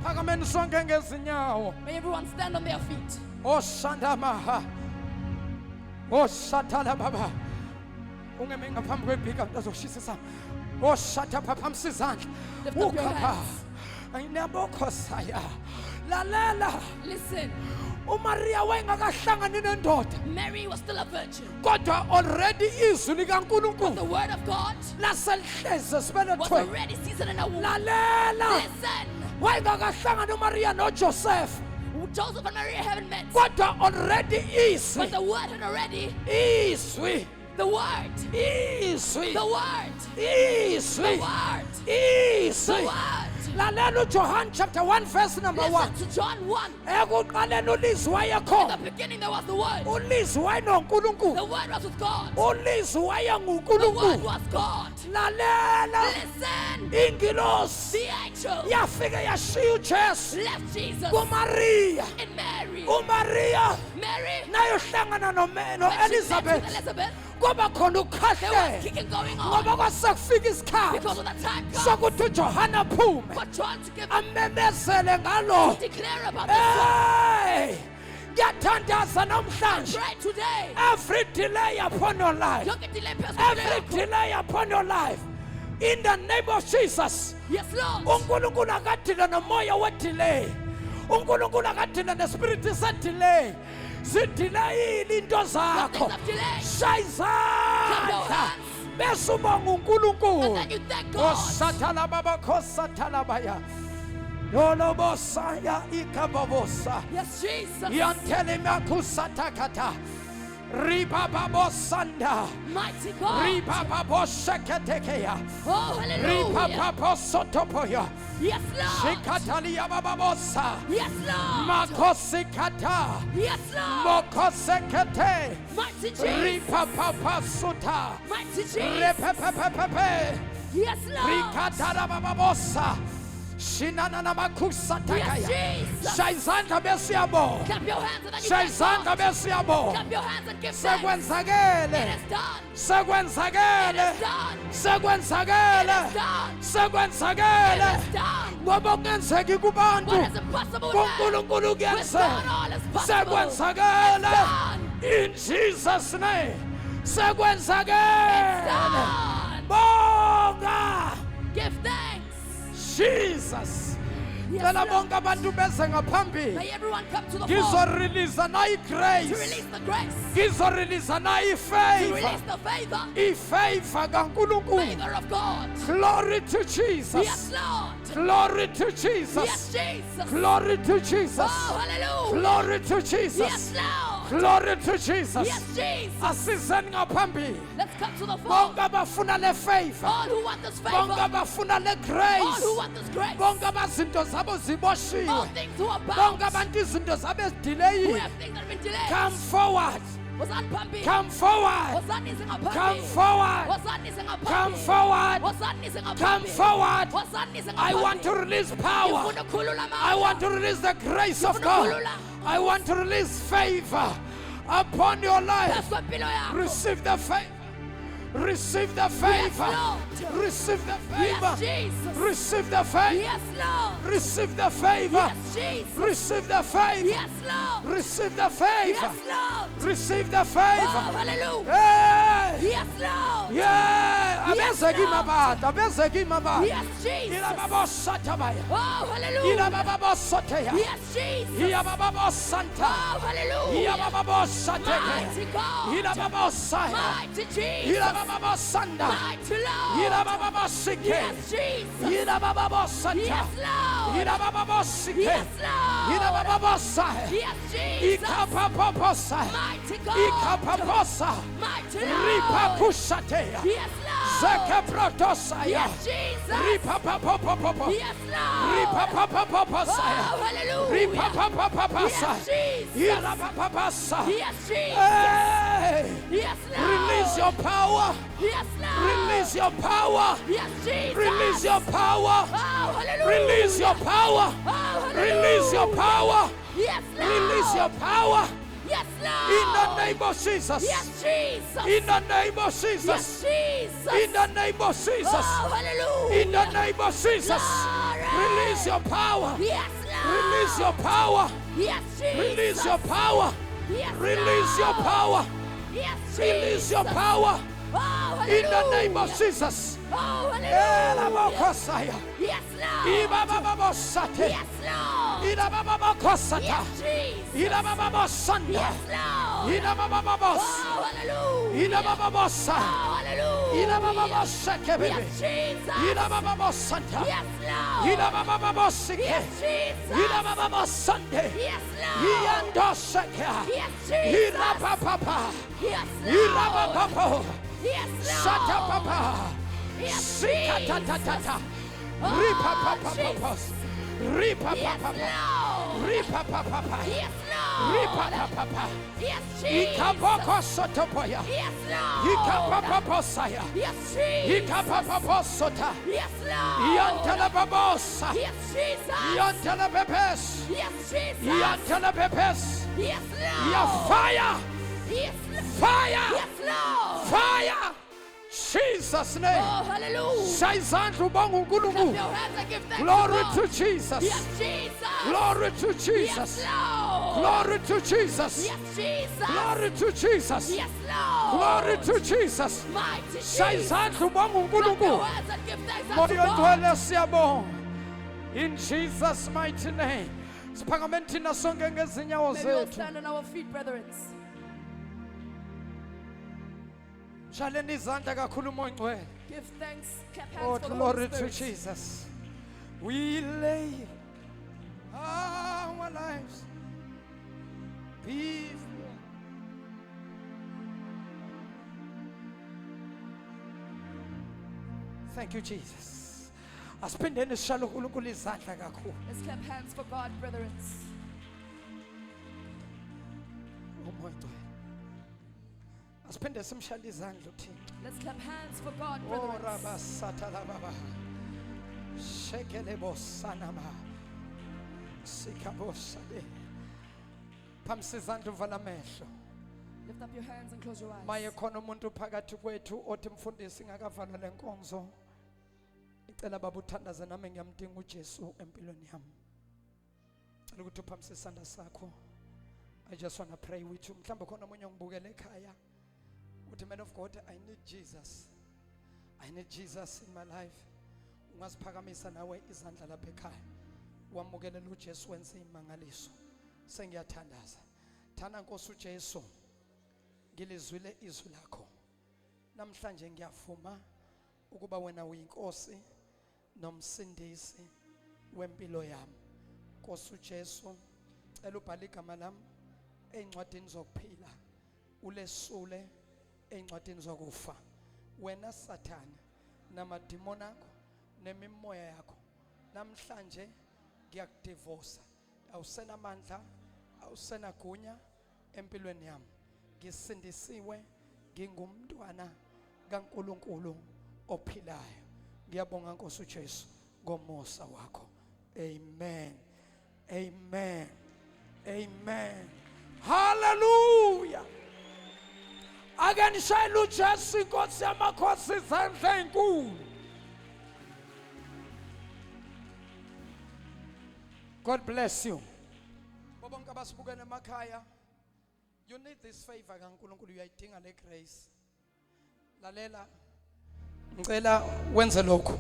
Phakameni sonke ngezinyawo. May everyone stand on their feet. Oshandamaha. Oshatala baba. Ungeme ngaphambi kwebhika azoshisa isandla. Oshata papa msizandla. Lift up your Ukhapha. hands. Ayinabokho saya. Lalela. Listen, uMaria wayengakahlangani nendoda. Mary was still a virgin. Kodwa already izwi The likaNkulunkulu word of God laselihlezi was esibelethweni. already seasoned in a womb. Lalela. Listen, Wayengakahlangani uMaria noJoseph. Joseph and Mary haven't met. Kodwa already But izwi. the word had already, Izwi. the word, Izwi. the word, the Izwi. word, the Izwi. word. Lalela uJohn chapter 1 verse number 1. Listen to John 1. Ekuqaleni ulizwi In the wayekhona. beginning there was the word. Ulizwi wayenoNkulunkulu. The word was with God. Ulizwi The word wayenguNkulunkulu. was God. Lalela Listen, ingilosi the angel yafike yashiya uJesu left Jesus kuMaria. in Mary. uMaria Mary, nayohlangana when she met with noElizabeth. Elizabeth, Kuba khona there was ukukhahleka. kicking going on. Ngoba kwasekufika isikhathi Because when the time comes sokuthi uJohana aphume for John to give amemezele ngalo. declare about the son. Hey, ngiyathandaza namhlanje. Right today, Every delay upon your life, don't get delayed every perspective. delay upon your life, in the name of Jesus. Yes, Lord. uNkulunkulu akadila nomoya wedelay. uNkulunkulu akadila nespirit sedelay. Zidelayile into zakho. Nothing's of delay. Shaya izandla hands. bese ubonga And uNkulunkulu. then you thank God. Osathala baba khosathala baya. Yolobosaya ikababosa. Yes, Jesus. Yantelema kusatakata. Ribababosanda. Mighty God. Ribababoseketekeya. Oh, hallelujah. Ribababosotopoya. Yes, Lord. Shikatalia bababosa. Yes, Lord. Makosikata. Yes, Lord. Mokosekete. Mighty Jesus. Ripapapasuta. Mighty Jesus. Repepepepepe. Yes, Lord. Rikatara bababosa. Shinana makusatakaya. Yes, Jesus. Shayizandla besiyabo. Clap your hands and then you thank Shayizandla God. besiyabo. Clap your hands and give thanks. It Sekwenzakele. is done. It Sekwenzakele. is done. It Sekwenzakele. is done. It Sekwenzakele. is done. Ngoba kungenzeki kubantu. What is impossible now? kuNkulunkulu With God, kuyenzeka. all is possible. Sekwenzakele. Done. In Jesus name. It's Sekwenzakele. done. Bonga. Give thanks. Jesus. Yes, Cela Lord. bonke abantu beze ngaphambili. May everyone come to the fore Ngizorelease nayi to grace. release the grace, Ngizorelease nayi to favor. release the favor, Ifavor kaNkulunkulu. favor of God. Glory to Yes, Jesus. Lord. Glory to Yes, Jesus. Jesus. Glory to Jesus. Oh, hallelujah. Glory to Yes, Jesus. Lord. Glory to Jesus. Yes, Jesus. Asizeni ngaphambili. Let's come to the fore. Bonke abafuna le favor. All who want this favor, Bonke abafuna le all who grace. want this grace, Bonke abazinto zabo all ziboshiwe. things who are Bonke bound, abantu izinto zabo who ezidileyiwe. have things that have been delayed. Come forward. Was that pumping? Come forward. Was that missing a pumping? Come forward. Was that missing a pumping? Come forward. Was that missing a Come pumping? forward. Was that missing a I pumping? want to release power. Ufuna ukukhulula I amandla. want to release the grace of God. I want to release favor upon your life. Phezu kwempilo yakho. Receive the favor. Receive the favor. Lord. Receive the Yes, favor. Jesus. Receive the favor. Yes, Lord. Receive the favor. Yes, Jesus. Receive the favor. Yes, Lord. Receive the favor. Yes, Lord. Receive the Oh, favor. hallelujah. Hey! Yes, Lord. Yeah! Yes, Abezeki Lord. mabata, abezeki mabata. Yes, Jesus. Ila baba satabaya. Oh, Ila hallelujah. baba soteya. Yes, Jesus. Ila baba santa. Oh, Ila hallelujah. baba sateke. Mighty God. Ila baba saya. Mighty Jesus. Ila baba sanda. Mighty Ila Lord. baba sike. Yes, Jesus. Ila baba santa. Yes, Lord. Ila baba sike. Yes, Ila Lord. baba saya. Yes, Jesus. Ikapaposa. Mighty God. Ikapaposa. Mighty Ripa Lord. kushateya. Yes, Lord. Zeke protosaya. Yes, Jesus. Ripapapapapapo. Yes, Lord. Ripapapapapasaya. Oh, hallelujah. Ripapapapapasa. Yes, Jesus. Irapapapasa. Yes, Jesus. Hey. Yes, Lord. Release your power. Yes, Lord. Release your power. Yes, Jesus. Release your power. Oh, hallelujah. Release your power. Oh, hallelujah. Release your power. Yes, Lord. Release your power. Yes, Lord. In the name of Jesus. Yes, Jesus. In the name of Yes, Jesus. Jesus. In the name of Jesus. Oh, hallelujah. In the name of Jesus. Glory. Release your power. Yes, Lord. Release your power. Yes, Jesus. Release your power. Yes, Release your Lord. power. Yes, Release your Jesus. power. Oh, In the name of hallelujah. Jesus. Oh, hallelujah. Elabakosaya. Yes, Lord. Ibabababosate. Yes, Lord. Ilabababakosata. Yes, Jesus. Ilabababosanda. Yes, Lord. Ilababababos. Oh, hallelujah. Ilabababosa. Oh, hallelujah. Ilabababosakebebe. Yes, Jesus. Ilabababosanta. Yes, Lord. Ilababababosike. Yes, Jesus. Ilabababosande. Yes, Lord. Iyandosaka. Yes, Jesus. Irapapapa. Yes, Lord. Irapapapo. Yes, Lord. Satapapa. Yes, Sikatatata. Oh, Ripapapapapos. Yes, Ripapapapa. Lord. Ripapapapa. Yes, Lord. Ripapapapa. Yes, Jesus. Ikapokosotopoya. Yes, Lord. Ikapapaposaya. Yes, Jesus. Ikapapaposota. Yes, Lord. Yantalababosa. Yes, Jesus. Yantalabebes. Yes, Jesus. Yantalabebes. Yes, Lord. Ya fire. Yes, Lord. Fire. Yes, Lord. Fire. Jesus name. Oh, hallelujah. Shayizandla ubonga Clap uNkulunkulu. your hands and give thanks Glory to to God. Jesus. Yes, Jesus. Glory to Jesus. Yes, Lord. Glory to Jesus. Yes, Jesus. Glory to Jesus. Yes, Lord. Glory to Jesus. Mighty Jesus. Shayizandla ubonga Clap your uNkulunkulu. hands and give thanks unto Moya God. ngcwele siyabonga. In Jesus mighty name. Siphakame thina sonke ngezinyawo May we all zethu. stand on our feet, brethren. Shaleni izandla kakhulu umoya ngcwele. Give thanks. Clap Oh, hands for the glory Holy to Spirit. Jesus. We lay our lives before. Thank you, Jesus. Asiphindeni sishalo uNkulunkulu izandla kakhulu. Let's clap hands for God, brethren. Umoya ngcwele. Asiphinde simshale izandla uThixo. Let's clap hands for God, Oh, brethren. rabasata la baba. Shekele bosanama. Sikabosade. Phamsizandla uvala amehlo. Lift up your hands and close your eyes. Maye khona umuntu phakathi kwethu othi mfundisi ngakavala lenkonzo. Icela baba uthandaze nami ngiyamdinga uJesu empilweni yami. Cela ukuthi uphamise isandla sakho. I just want to pray with you. Mhlawumbe khona umunye ngibukela ekhaya. Uthi man of God, I need Jesus. I need Jesus in my life. Ungaziphakamisa nawe izandla lapha ekhaya. Wamukelela uJesu wenze imangaliso. Sengiyathandaza. Thana Nkosi uJesu. Ngilizwile izwi lakho. Namhlanje ngiyavuma ukuba wena uyinkosi nomsindisi wempilo yami. Nkosi uJesu, cela ubhale igama lami ezincwadini zokuphila. Ulesule ezincwadini zokufa. Wena Sathane namadimoni akho nemimoya yakho namhlanje ngiyakudivorce. Awusena amandla, awusena gunya empilweni yami. Ngisindisiwe, ngingumntwana kaNkulunkulu ophilayo. Ngiyabonga Nkosi uJesu ngomusa wakho. Amen. Amen. Amen. Hallelujah. Akanishayela uJesu inkosi yamakhosi izandla ezinkulu. God bless you. Bonke abasibukela emakhaya. You need this favor kaNkulunkulu, uyayidinga le grace. Lalela. Ngicela wenze lokho.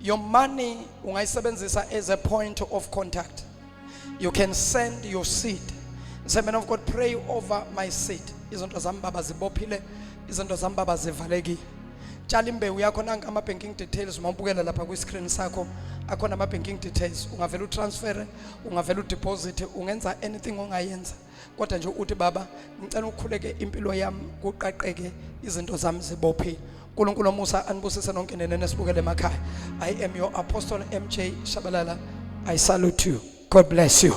Your money ungayisebenzisa as a point of contact. You can send your seed. Say, man of God, pray over my seed. Izinto zami baba zibophile, izinto zami baba zivalekile. Tshala imbewu yakho nanka ama banking details mawubukela lapha ku screen sakho. Akhona ama banking details. Ungavela utransfer, ungavela udeposit, ungenza anything ongayenza. Kodwa nje uthi baba, ngicela ukukhuleke impilo yami kuqaqeke izinto zami zibophile. uNkulunkulu omusa anibusise nonke nene nesibukele emakhaya. I am your apostle MJ Shabalala. I salute you. God bless you.